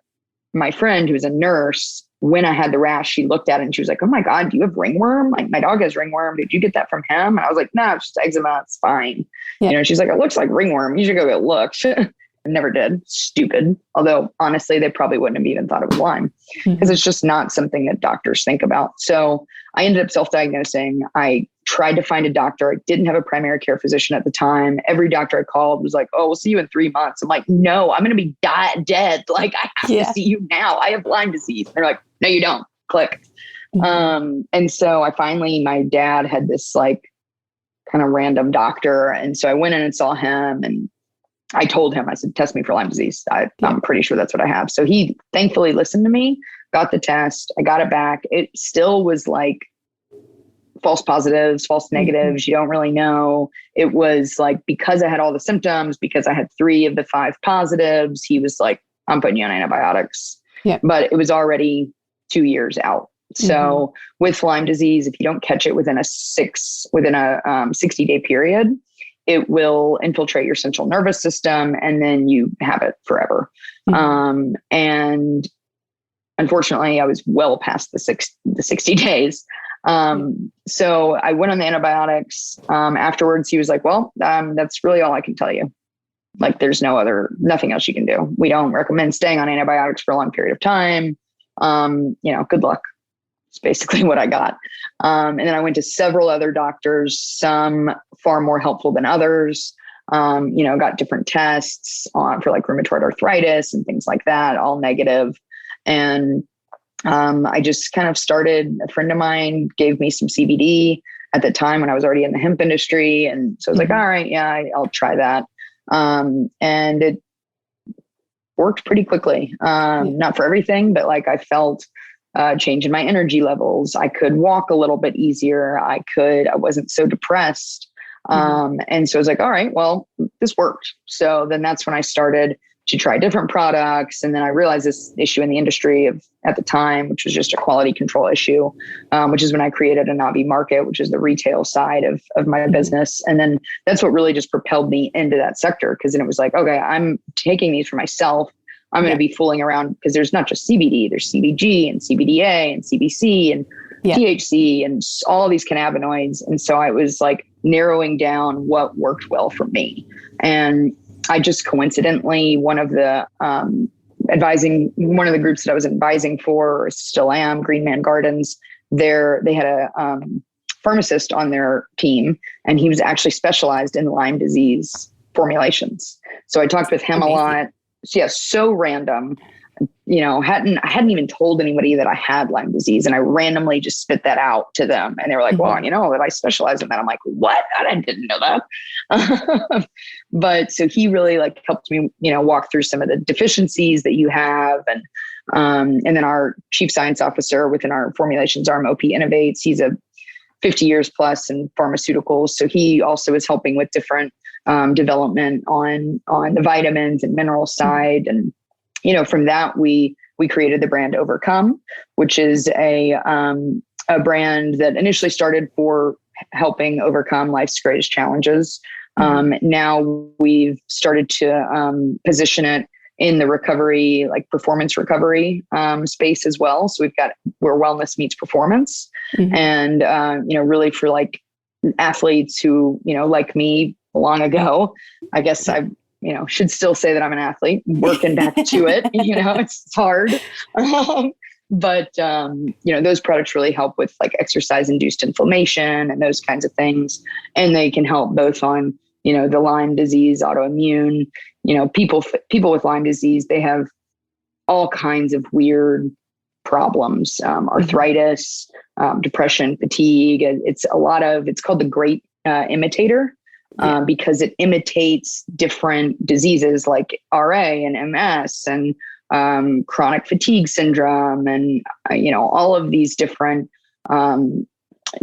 my friend who was a nurse, when I had the rash, she looked at it and she was like, oh my God, do you have ringworm? Like my dog has ringworm. Did you get that from him? And I was like, no, it's just eczema. It's fine. Yeah. She's like, it looks like ringworm. You should go get looked. I never did. Stupid. Although honestly, they probably wouldn't have even thought it was Lyme because it's just not something that doctors think about. So I ended up self-diagnosing. I tried to find a doctor. I didn't have a primary care physician at the time. Every doctor I called was like, oh, we'll see you in 3 months. I'm like, no, I'm going to be dead. Like I have to see you now. I have Lyme disease. They're like, no, you don't. Click. And so my dad had this like kind of random doctor. And so I went in and saw him and I told him, I said, test me for Lyme disease. I'm pretty sure that's what I have. So he thankfully listened to me, got the test. I got it back. It still was like false positives, false negatives. You don't really know. It was like, because I had all the symptoms, because I had 3 of the 5 positives, he was like, I'm putting you on antibiotics. Yeah. But it was already 2 years out. So with Lyme disease, if you don't catch it within a 60-day period, it will infiltrate your central nervous system and then you have it forever. And unfortunately I was well past the 60 days. So I went on the antibiotics. Afterwards he was like, well, that's really all I can tell you. Like there's nothing else you can do. We don't recommend staying on antibiotics for a long period of time. Good luck. It's basically what I got. And then I went to several other doctors, some far more helpful than others, got different tests for like rheumatoid arthritis and things like that, all negative. And I just kind of started, a friend of mine gave me some CBD at the time when I was already in the hemp industry. And so I was like, all right, yeah, I'll try that. And it worked pretty quickly. Not for everything, but like I felt change in my energy levels. I could walk a little bit easier. I wasn't so depressed. And so I was like, all right, well, this worked. So then that's when I started to try different products. And then I realized this issue in the industry at the time, which was just a quality control issue, which is when I created a Navi Market, which is the retail side of my business. And then that's what really just propelled me into that sector. Cause then it was like, okay, I'm taking these for myself. I'm going to be fooling around because there's not just CBD, there's CBG and CBDA and CBC and THC and all these cannabinoids. And so I was like narrowing down what worked well for me. And I just coincidentally, one of the groups that I was advising for, still am, Green Man Gardens, they had a pharmacist on their team, and he was actually specialized in Lyme disease formulations. So I talked with him a lot. So yeah, so random. I hadn't even told anybody that I had Lyme disease, and I randomly just spit that out to them. And they were like, well, that I specialize in that. I'm like, what? I didn't know that. But so he really like helped me, walk through some of the deficiencies that you have. And then our chief science officer within our formulations arm, OP Innovates, he's a 50 years plus in pharmaceuticals. So he also is helping with different development on the vitamins and mineral side. And from that, we created the brand Overcome, which is a brand that initially started for helping overcome life's greatest challenges. Now we've started to position it in the recovery, like performance recovery space as well. So we've got where wellness meets performance, and really for like athletes who like me long ago. I guess I should still say that I'm an athlete, working back to it. It's hard. But those products really help with like exercise induced inflammation and those kinds of things. And they can help both on, the Lyme disease, autoimmune, people with Lyme disease, they have all kinds of weird problems, arthritis, depression, fatigue. It's called the great imitator. Because it imitates different diseases like RA and MS and chronic fatigue syndrome and, all of these different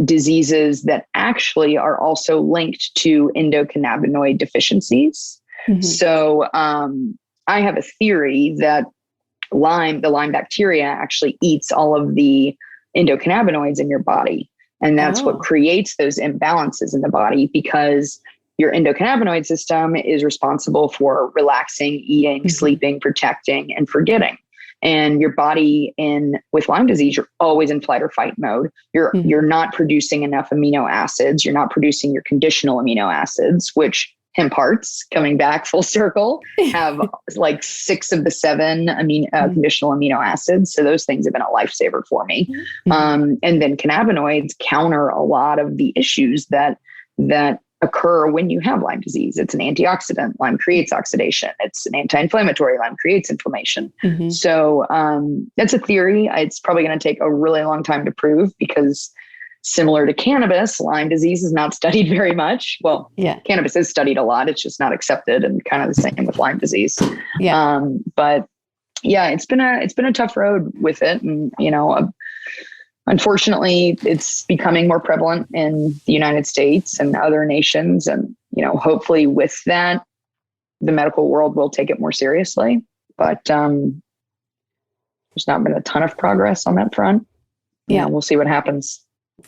diseases that actually are also linked to endocannabinoid deficiencies. So I have a theory that the Lyme bacteria actually eats all of the endocannabinoids in your body. And that's what creates those imbalances in the body, because your endocannabinoid system is responsible for relaxing, eating, sleeping, protecting, and forgetting. And your body with Lyme disease, you're always in flight or fight mode. You're not producing enough amino acids. You're not producing your conditional amino acids, which hemp hearts, coming back full circle, have like 6 of the 7 conditional amino acids. So those things have been a lifesaver for me. And then cannabinoids counter a lot of the issues that occur when you have Lyme disease. It's an antioxidant. Lyme creates oxidation. It's an anti-inflammatory. Lyme creates inflammation. So that's a theory. It's probably going to take a really long time to prove, because similar to cannabis, Lyme disease is not studied very much. Well, cannabis is studied a lot. It's just not accepted, and kind of the same with Lyme disease. But yeah, it's been a tough road with it. And, unfortunately, it's becoming more prevalent in the United States and other nations. And, hopefully with that, the medical world will take it more seriously. But there's not been a ton of progress on that front. We'll see what happens.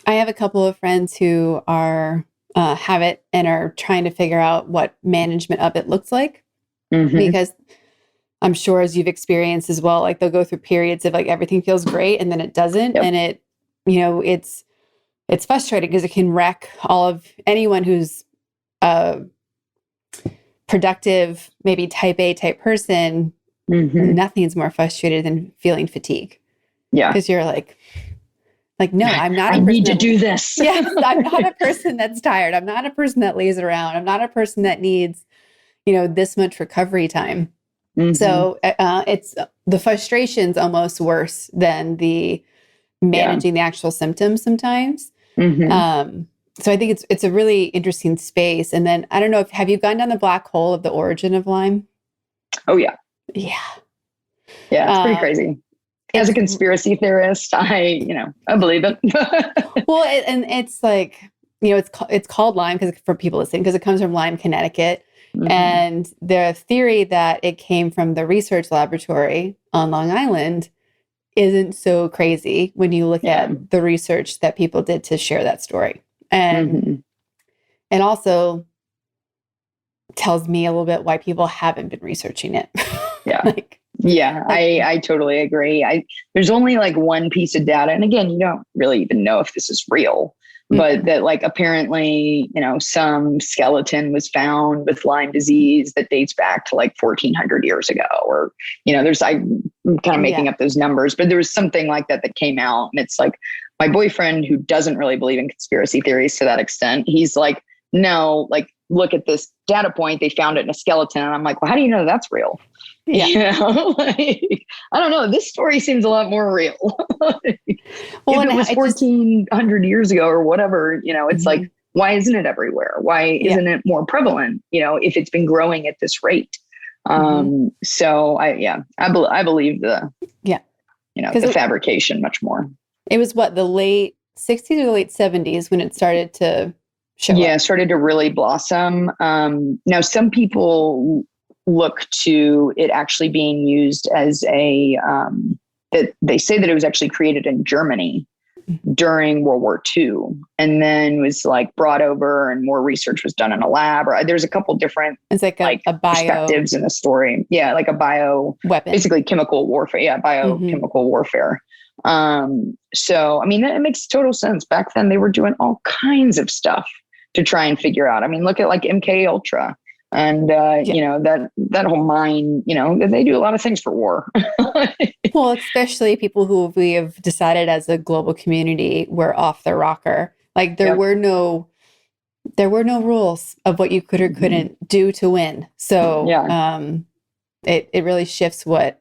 I have a couple of friends who are have it and are trying to figure out what management of it looks like. Because I'm sure, as you've experienced as well, like they'll go through periods of like everything feels great and then it doesn't. And it, it's frustrating because it can wreck all of anyone who's a productive, maybe type A type person. Nothing's more frustrated than feeling fatigue. Because you're like, no, I'm not. I need to do this. Yes, I'm not a person that's tired. I'm not a person that lays around. I'm not a person that needs, this much recovery time. So it's the frustration's almost worse than the managing the actual symptoms sometimes. So I think it's a really interesting space. And then I don't know, have you gone down the black hole of the origin of Lyme? Oh yeah. Yeah. Yeah, it's pretty crazy. As a conspiracy theorist, I believe it. Well, and it's like, it's called Lyme because for people listening, because it comes from Lyme, Connecticut. And the theory that it came from the research laboratory on Long Island isn't so crazy when you look at the research that people did to share that story. And it also tells me a little bit why people haven't been researching it. Yeah. I totally agree. There's only like one piece of data. And again, you don't really even know if this is real, but that like apparently, some skeleton was found with Lyme disease that dates back to like 1400 years ago, or, I'm kind of making up those numbers, but there was something like that came out. And it's like my boyfriend, who doesn't really believe in conspiracy theories to that extent, he's like, no, like, look at this data point. They found it in a skeleton. And I'm like, well, how do you know that's real? I don't know. This story seems a lot more real. If it was 1400 years ago or whatever, it's like, why isn't it everywhere? Why isn't it more prevalent? If it's been growing at this rate. So I believe the fabrication much more. It was the late 60s or the late 70s when it started to show up. It started to really blossom. Now some people look to it actually being used as that they say that it was actually created in Germany during World War II, and then was like brought over and more research was done in a lab. Or there's a couple different a bio perspectives in the story. Yeah, like a bio weapon, basically chemical warfare. Yeah, biochemical warfare. So I mean, that makes total sense. Back then, they were doing all kinds of stuff to try and figure out. I mean, look at like MK Ultra. And, that whole mine, they do a lot of things for war. Well, especially people who we have decided as a global community were off the rocker. Like there were no rules of what you could or couldn't do to win. So it really shifts the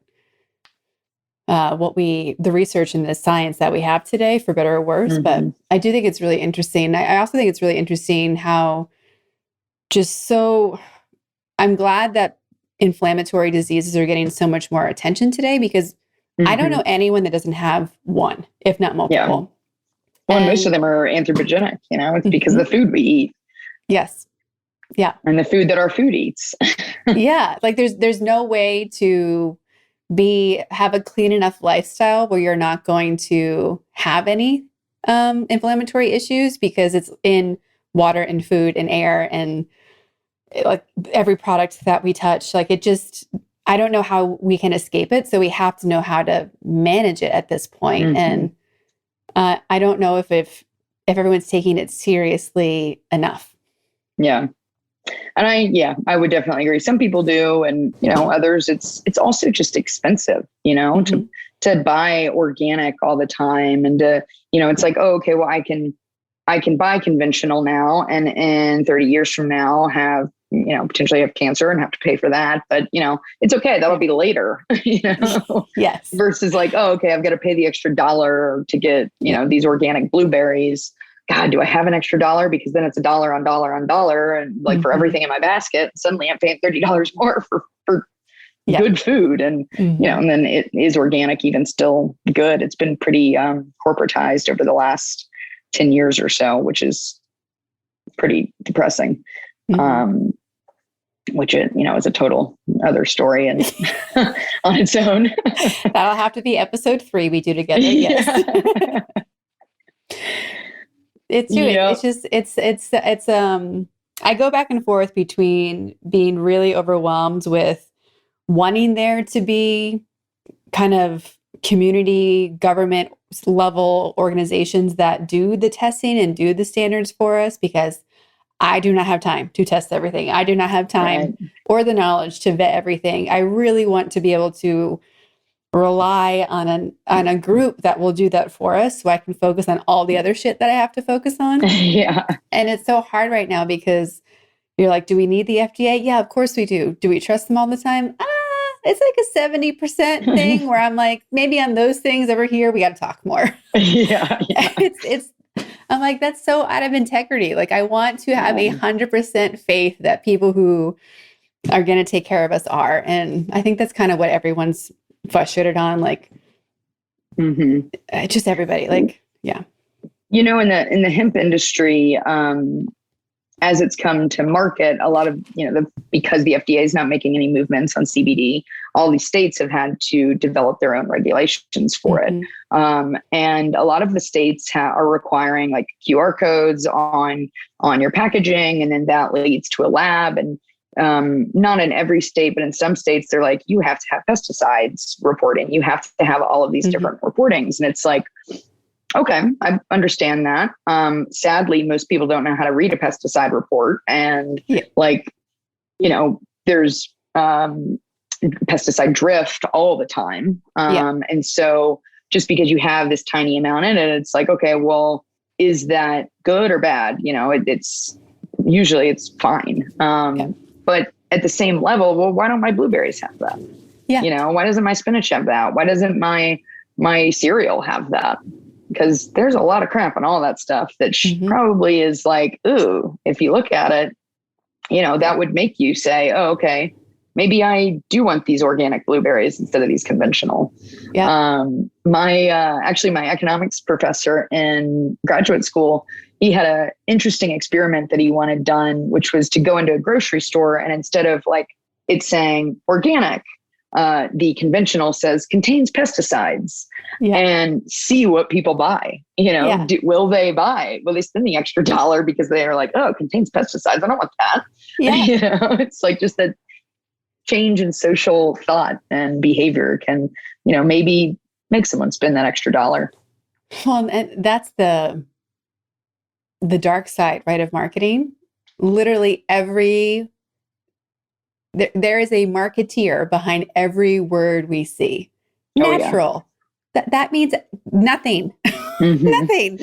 research and the science that we have today, for better or worse. But I do think it's really interesting. I also think it's really interesting how I'm glad that inflammatory diseases are getting so much more attention today, because I don't know anyone that doesn't have one, if not multiple. Yeah. Well, and most of them are anthropogenic, it's because of the food we eat. Yes. Yeah. And the food that our food eats. Yeah. Like there's no way to have a clean enough lifestyle where you're not going to have any inflammatory issues, because it's in water and food and air and like every product that we touch. Like I don't know how we can escape it. So we have to know how to manage it at this point. And I don't know if everyone's taking it seriously enough. Yeah. And I would definitely agree. Some people do. And, others, it's also just expensive, to buy organic all the time. And it's like, oh, okay, well, I can buy conventional now, and in 30 years from now have, potentially have cancer and have to pay for that. But, it's okay. That'll be later, Yes. Versus like, oh, okay, I've got to pay the extra $1 to get, these organic blueberries. God, do I have an extra $1? Because then it's $1 on dollar on dollar. And like for everything in my basket, suddenly I'm paying $30 more for good food. And, and then is organic even still good? It's been pretty corporatized over the last 10 years or so, which is pretty depressing. Which is a total other story and on its own. That'll have to be episode 3 we do together. Yes. It's I go back and forth between being really overwhelmed with wanting there to be kind of community government level organizations that do the testing and do the standards for us, because I do not have time to test everything. I do not have time or the knowledge to vet everything. I really want to be able to rely on a group that will do that for us, so I can focus on all the other shit that I have to focus on. Yeah. And it's so hard right now, because you're like, do we need the FDA? Yeah, of course we do. Do we trust them all the time? it's like a 70% thing where I'm like, maybe on those things over here, we got to talk more. Yeah. I'm like, that's so out of integrity. Like, I want to have 100% faith that people who are going to take care of us are. And I think that's kind of what everyone's frustrated on. Like, just everybody, like, yeah. In the hemp industry, as it's come to market, a lot of, because the FDA is not making any movements on CBD, all these states have had to develop their own regulations for it. And a lot of the states are requiring like QR codes on your packaging. And then that leads to a lab. And not in every state, but in some states, they're like, you have to have pesticides reporting. You have to have all of these different reportings. And it's like, okay, I understand that. Sadly, most people don't know how to read a pesticide report. And there's pesticide drift all the time. And so just because you have this tiny amount in it, it's like, okay, well, is that good or bad? It's usually it's fine. But at the same level, well, why don't my blueberries have that? Yeah. Why doesn't my spinach have that? Why doesn't my cereal have that? Because there's a lot of crap and all that stuff that probably is like, ooh, if you look at it, that would make you say, oh, okay, maybe I do want these organic blueberries instead of these conventional. Yeah. My economics professor in graduate school, he had an interesting experiment that he wanted done, which was to go into a grocery store and instead of like it saying organic, the conventional says contains pesticides and see what people buy. Will they buy? Will they spend the extra $1 because they are like, oh, it contains pesticides. I don't want that. Yeah. It's like just that change in social thought and behavior can, maybe make someone spend that extra $1. Well, and that's the dark side, right, of marketing. Literally there is a marketeer behind every word we see. Natural. That means nothing. Nothing.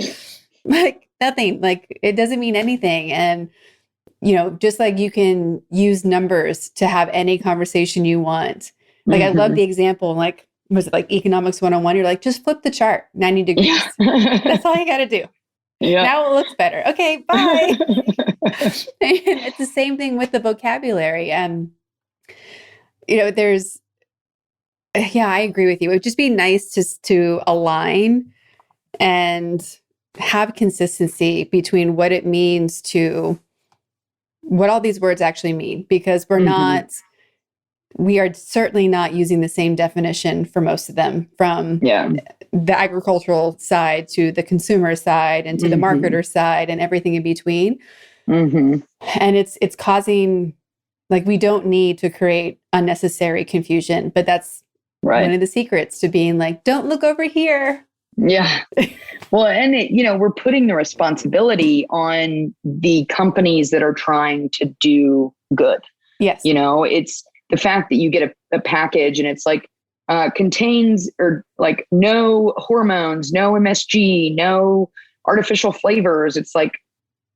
Like nothing. Like it doesn't mean anything. And, just like you can use numbers to have any conversation you want. Like I love the example, like, was it like Economics 101? You're like, just flip the chart 90 degrees. That's all you got to do. Yeah. Now it looks better. Okay, bye. And it's the same thing with the vocabulary. I agree with you. It would just be nice to align and have consistency between what it means to what all these words actually mean, because we are certainly not using the same definition for most of them, from the agricultural side to the consumer side and to the marketer side and everything in between. And it's causing, like, we don't need to create unnecessary confusion, but that's one of the secrets to being like, don't look over here. Yeah. Well, and we're putting the responsibility on the companies that are trying to do good. Yes. It's the fact that you get a package and it's like, contains or like no hormones, no MSG, no artificial flavors. It's like,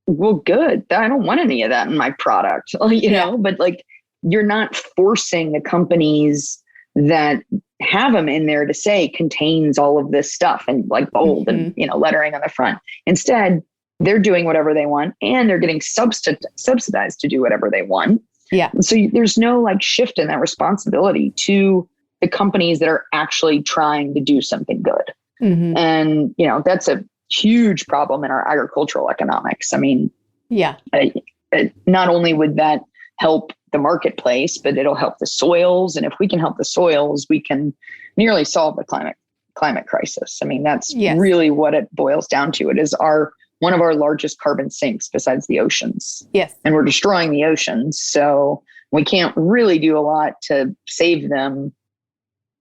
well, good. I don't want any of that in my product, but like, you're not forcing the companies that have them in there to say contains all of this stuff and like bold and, lettering on the front. Instead, they're doing whatever they want and they're getting subsidized to do whatever they want. Yeah. So there's no like shift in that responsibility to the companies that are actually trying to do something good. And, that's a huge problem in our agricultural economics. I mean, not only would that help the marketplace, but it'll help the soils. And if we can help the soils, we can nearly solve the climate crisis. I mean, that's really what it boils down to. It is one of our largest carbon sinks besides the oceans. Yes. And we're destroying the oceans. So we can't really do a lot to save them,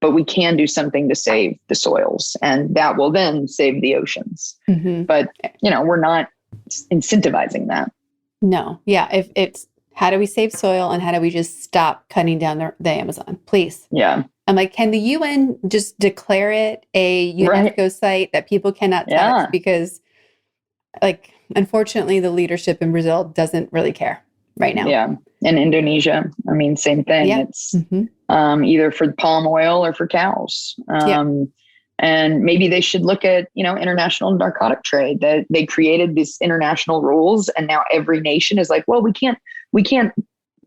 but we can do something to save the soils, and that will then save the oceans. But, we're not incentivizing that. No. Yeah. If it's, how do we save soil and how do we just stop cutting down the Amazon, please? Yeah. I'm like, can the UN just declare it a UNESCO site that people cannot touch? Because, like, unfortunately, the leadership in Brazil doesn't really care right now. Yeah. And Indonesia, I mean, same thing. Yeah. It's either for palm oil or for cows. And maybe they should look at, international narcotic trade, that they created these international rules. And now every nation is like, well, we can't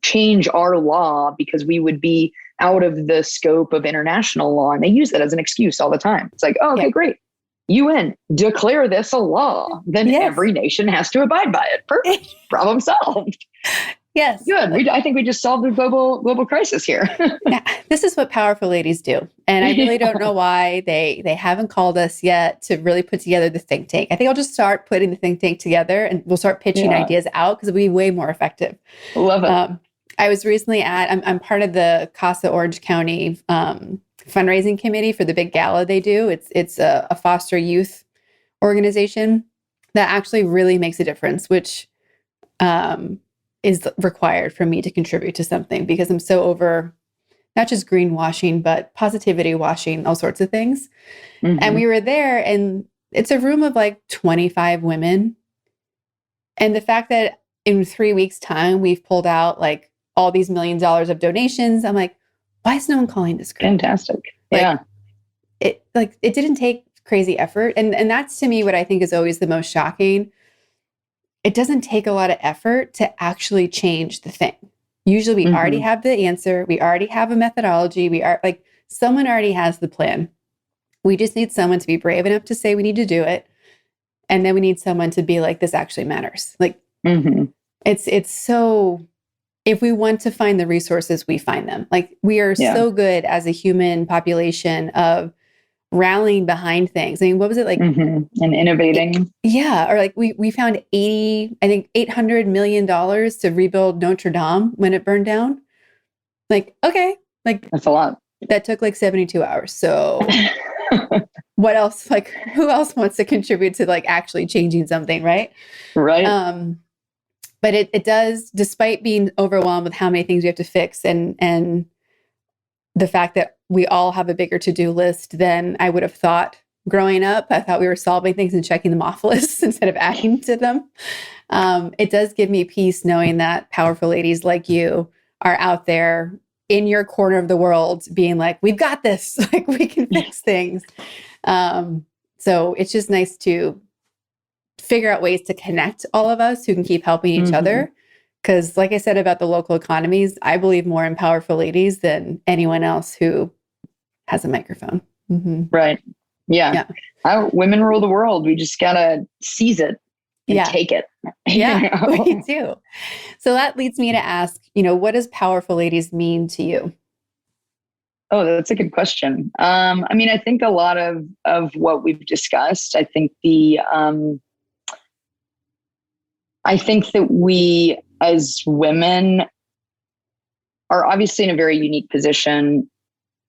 change our law because we would be out of the scope of international law. And they use that as an excuse all the time. It's like, oh, okay, great. UN, declare this a law. Then every nation has to abide by it. Perfect. Problem solved. Yes. Good. I think we just solved the global crisis here. Yeah, this is what powerful ladies do. And I really don't know why they haven't called us yet to really put together the think tank. I think I'll just start putting the think tank together and we'll start pitching ideas out because it'll be way more effective. Love it. I was recently I'm part of the Casa Orange County fundraising committee for the big gala they do. It's a foster youth organization that actually really makes a difference, which is required for me to contribute to something because I'm so over not just greenwashing, but positivity washing, all sorts of things. Mm-hmm. And we were there and it's a room of like 25 women. And the fact that in 3 weeks' time, we've pulled out like all these millions of dollars of donations. I'm like, why is no one calling this group? Fantastic. Yeah. It didn't take crazy effort. And that's to me what I think is always the most shocking. It doesn't take a lot of effort to actually change the thing. Usually we already have the answer. We already have a methodology. We are like, someone already has the plan. We just need someone to be brave enough to say we need to do it. And then we need someone to be like, this actually matters. Like it's so, if we want to find the resources, we find them. Like we are so good as a human population of rallying behind things. I mean, what was it like? And innovating. Or like we found $800 million to rebuild Notre Dame when it burned down. Like, okay. Like that's a lot. That took like 72 hours. So what else? Like who else wants to contribute to like actually changing something? Right. Right. But it does, despite being overwhelmed with how many things we have to fix and the fact that we all have a bigger to-do list than I would have thought growing up. I thought we were solving things and checking them off lists instead of adding to them. It does give me peace knowing that powerful ladies like you are out there in your corner of the world being like, we've got this, like we can fix things. So it's just nice to figure out ways to connect all of us who can keep helping each other. Because like I said about the local economies, I believe more in powerful ladies than anyone else who has a microphone. Right. Yeah. Women rule the world. We just got to seize it and take it. Yeah, we do. So that leads me to ask, what does powerful ladies mean to you? Oh, that's a good question. I mean, I think a lot of what we've discussed, I think that we as women are obviously in a very unique position,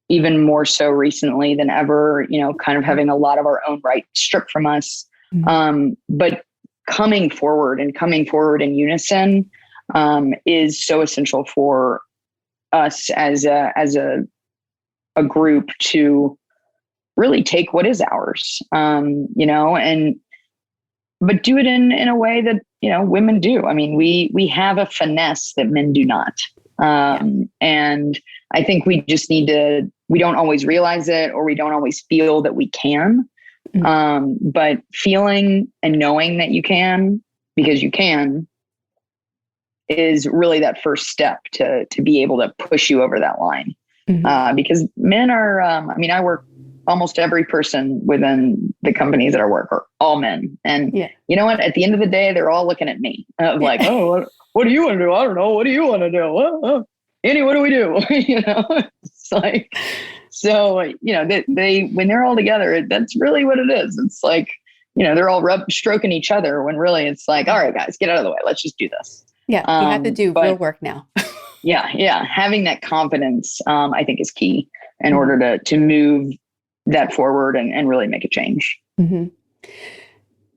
even more so recently than ever, kind of having a lot of our own rights stripped from us. But coming forward in unison is so essential for us as a group to really take what is ours, but do it in a way that, women do. I mean, we have a finesse that men do not. And I think we just we don't always realize it, or we don't always feel that we can. But feeling and knowing that you can, because you can, is really that first step to be able to push you over that line. Because men are, I work, almost every person within the companies that I work are all men. And you know what? At the end of the day, they're all looking at me like, oh, what do you want to do? I don't know. What do you want to do? Annie, what do we do? It's like, so, they when they're all together, that's really what it is. It's like, they're all stroking each other when really it's like, all right, guys, get out of the way. Let's just do this. Yeah. We have to do real work now. Yeah. Having that confidence, I think is key in order to move that forward and really make a change.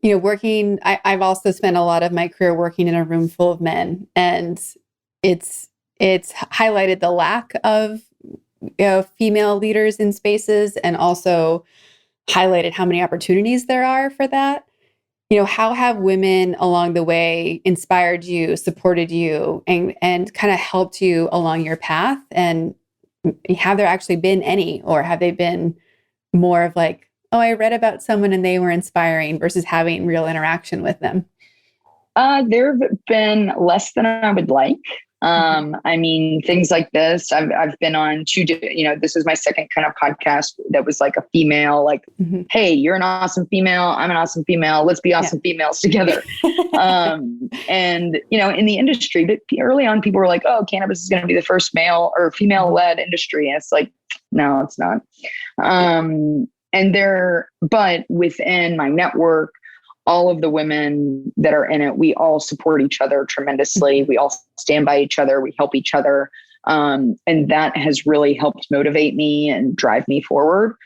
Working, I've also spent a lot of my career working in a room full of men, and it's highlighted the lack of female leaders in spaces, and also highlighted how many opportunities there are for that. How have women along the way inspired you, supported you, and kind of helped you along your path? And have there actually been any, or have they been more of like, oh, I read about someone and they were inspiring versus having real interaction with them? There have been less than I would like. I mean, things like this, I've been on this is my second kind of podcast that was like a female, like, hey, you're an awesome female. I'm an awesome female. Let's be awesome females together. And, in the industry, but early on, people were like, oh, cannabis is going to be the first male or female led industry. And it's like, no, it's not. But within my network, all of the women that are in it, we all support each other tremendously. We all stand by each other. We help each other. And that has really helped motivate me and drive me forward,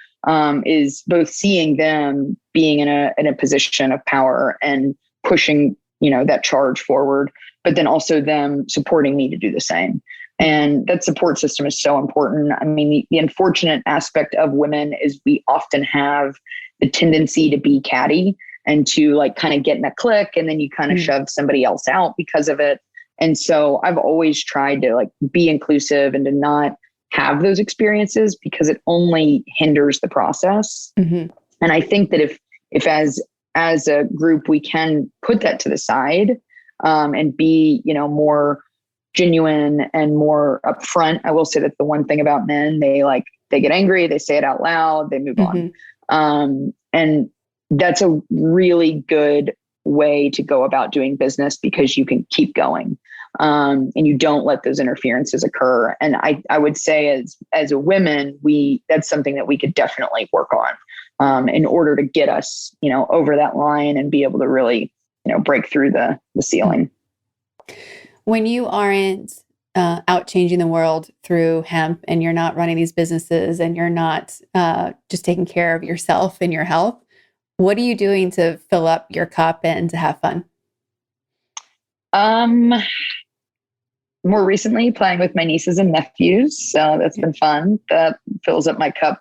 is both seeing them being in a position of power and pushing, that charge forward, but then also them supporting me to do the same. And that support system is so important. I mean, the unfortunate aspect of women is we often have the tendency to be catty and to like kind of get in a clique, and then you kind of shove somebody else out because of it. And so I've always tried to like be inclusive and to not have those experiences, because it only hinders the process. And I think that if as a group, we can put that to the side, and be, more genuine and more upfront. I will say that the one thing about men, they get angry, they say it out loud, they move on. And that's a really good way to go about doing business, because you can keep going, and you don't let those interferences occur. And I would say as a women, that's something that we could definitely work on, in order to get us, over that line and be able to really, break through the ceiling. When you aren't out changing the world through hemp, and you're not running these businesses, and you're not just taking care of yourself and your health, what are you doing to fill up your cup and to have fun? More recently, playing with my nieces and nephews. So that's been fun. That fills up my cup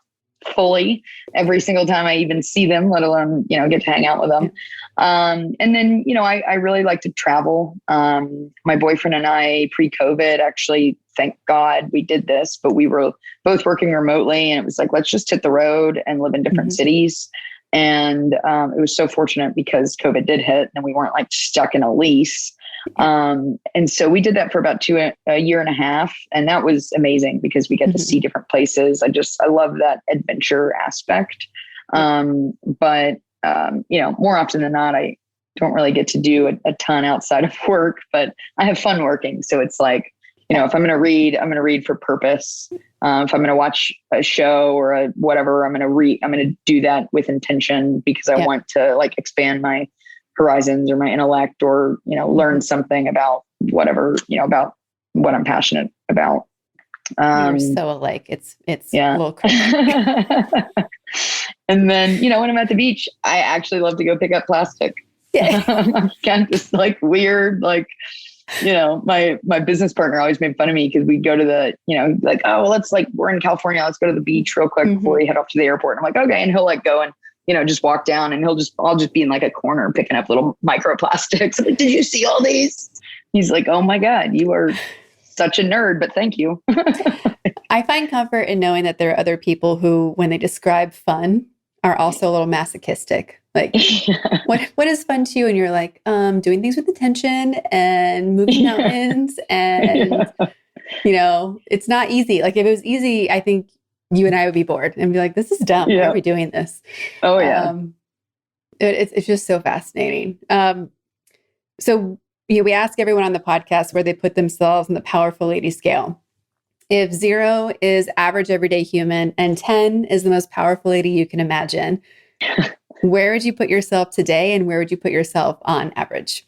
fully every single time I even see them, let alone, get to hang out with them. And then, I really like to travel. My boyfriend and I, pre-COVID, actually, thank God we did this, but we were both working remotely, and it was like, let's just hit the road and live in different cities. And it was so fortunate because COVID did hit and we weren't like stuck in a lease. And so we did that for about a year and a half. And that was amazing because we get to see different places. I love that adventure aspect. But more often than not, I don't really get to do a ton outside of work, but I have fun working. So it's like, if I'm going to read, I'm going to read for purpose. If I'm going to watch a show or whatever, I'm going to do that with intention, because I want to like expand my horizons or my intellect, or, learn something about whatever, about what I'm passionate about. You're so alike. It's a little crazy. And then, when I'm at the beach, I actually love to go pick up plastic. Yeah. Kind of just like weird, like, my business partner always made fun of me because we'd go to the, like, oh, well, we're in California. Let's go to the beach real quick before we head off to the airport. And I'm like, okay. And he'll like go and, just walk down, and I'll just be in like a corner picking up little microplastics. Like, did you see all these? He's like, oh my God, you are such a nerd, but thank you. I find comfort in knowing that there are other people who, when they describe fun, are also a little masochistic. Like, what is fun to you? And you're like, doing things with intention and moving mountains. And, it's not easy. Like, if it was easy, I think you and I would be bored and be like, this is dumb. Why are we doing this? Oh, yeah. It's just so fascinating. So we ask everyone on the podcast where they put themselves on the powerful lady scale. If 0 is average everyday human and 10 is the most powerful lady you can imagine, where would you put yourself today, and where would you put yourself on average?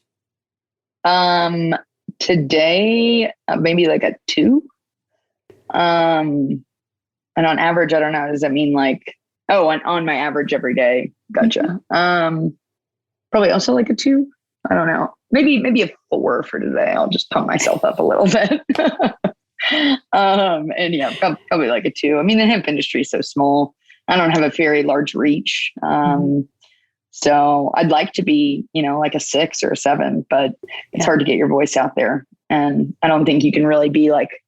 Today, maybe like a 2. And on average, I don't know. Does that mean like, on my average every day? Gotcha. Probably also like a 2. I don't know. Maybe a 4 for today. I'll just pump myself up a little bit. And yeah, probably like a 2. I mean, the hemp industry is so small. I don't have a very large reach. So I'd like to be, like a 6 or a 7, but it's hard to get your voice out there. And I don't think you can really be like,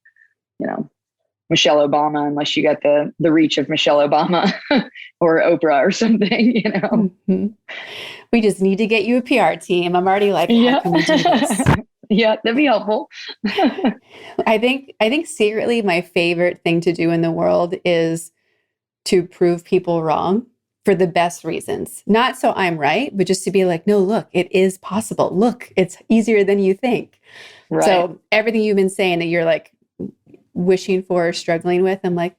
Michelle Obama unless you got the reach of Michelle Obama or Oprah or something, you know? Mm-hmm. We just need to get you a PR team. I'm already like, how can we do this? Yeah, that'd be helpful. I think secretly my favorite thing to do in the world is to prove people wrong for the best reasons. Not so I'm right, but just to be like, no, look, it is possible. Look, it's easier than you think. Right. So everything you've been saying that you're like wishing for or struggling with, I'm like,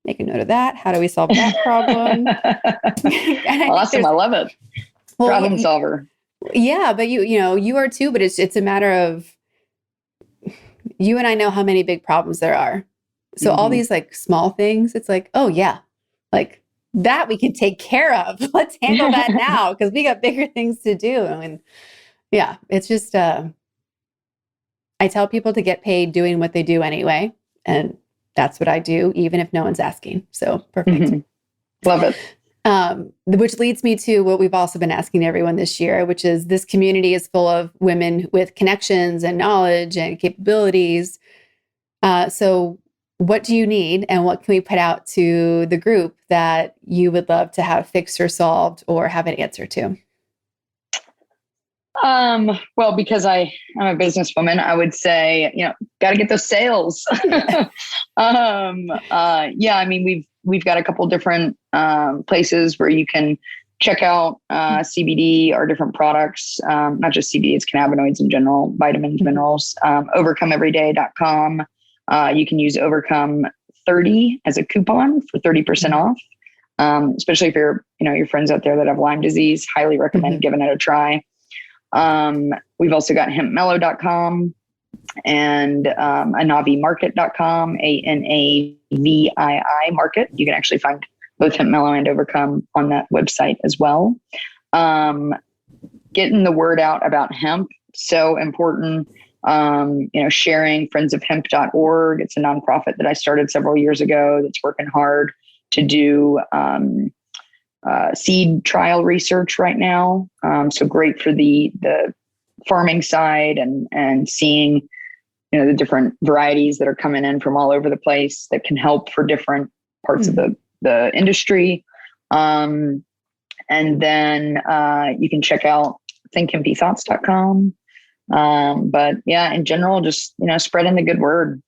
make a note of that. How do we solve that problem? Awesome. I love it. Well, problem solver. Yeah, but you are too, but it's a matter of you and I know how many big problems there are. So all these like small things, it's like, oh yeah, like that we can take care of. Let's handle that now because we got bigger things to do. I mean, yeah, it's just, I tell people to get paid doing what they do anyway. And that's what I do, even if no one's asking. So perfect. Love it. Which leads me to what we've also been asking everyone this year, which is this community is full of women with connections and knowledge and capabilities. So what do you need and what can we put out to the group that you would love to have fixed or solved or have an answer to? Well, because I'm a businesswoman, I would say, got to get those sales. Yeah, I mean, we've got a couple different places where you can check out CBD, our different products, not just CBD, it's cannabinoids in general, vitamins, minerals, overcomeeveryday.com. You can use Overcome 30 as a coupon for 30% off. Especially if you're, your friends out there that have Lyme disease, highly recommend giving it a try. We've also got hempmellow.com and anavimarket.com, ANAVII market. You can actually find both Hemp Mellow and Overcome on that website as well. Getting the word out about hemp, so important. Sharing friendsofhemp.org. It's a nonprofit that I started several years ago that's working hard to do seed trial research right now. So great for the farming side and seeing, the different varieties that are coming in from all over the place that can help for different parts of the industry. And then you can check out thinkhempythoughts.com. But yeah, in general, just, spreading the good word,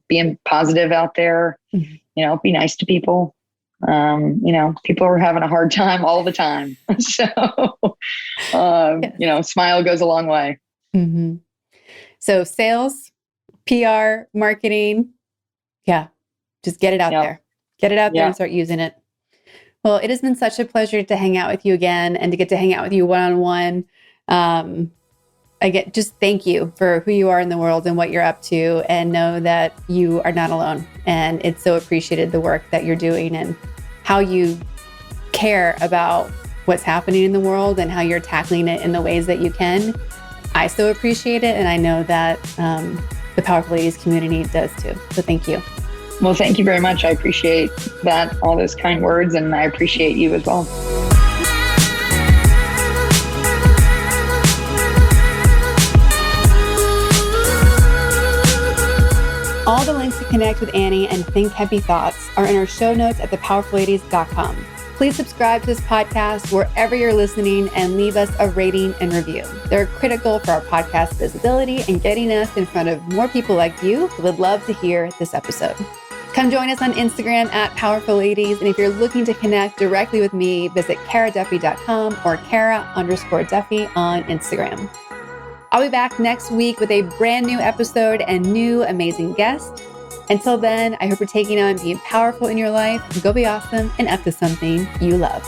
being positive out there, be nice to people. People are having a hard time all the time. So, smile goes a long way. Mm-hmm. So sales, PR, marketing. Yeah. Just get it out there. Get it out there and start using it. Well, it has been such a pleasure to hang out with you again and to get to hang out with you one-on-one. Just thank you for who you are in the world and what you're up to, and know that you are not alone. And it's so appreciated the work that you're doing and how you care about what's happening in the world and how you're tackling it in the ways that you can. I so appreciate it. And I know that the Powerful Ladies community does too. So thank you. Well, thank you very much. I appreciate that, all those kind words, and I appreciate you as well. All the links to connect with Annie and Think Hempy Thoughts are in our show notes at thepowerfulladies.com. Please subscribe to this podcast wherever you're listening and leave us a rating and review. They're critical for our podcast visibility and getting us in front of more people like you who would love to hear this episode. Come join us on Instagram at Powerful Ladies. And if you're looking to connect directly with me, visit karaduffy.com or Kara_Duffy on Instagram. I'll be back next week with a brand new episode and new amazing guest. Until then, I hope you're taking on being powerful in your life. Go be awesome and up to something you love.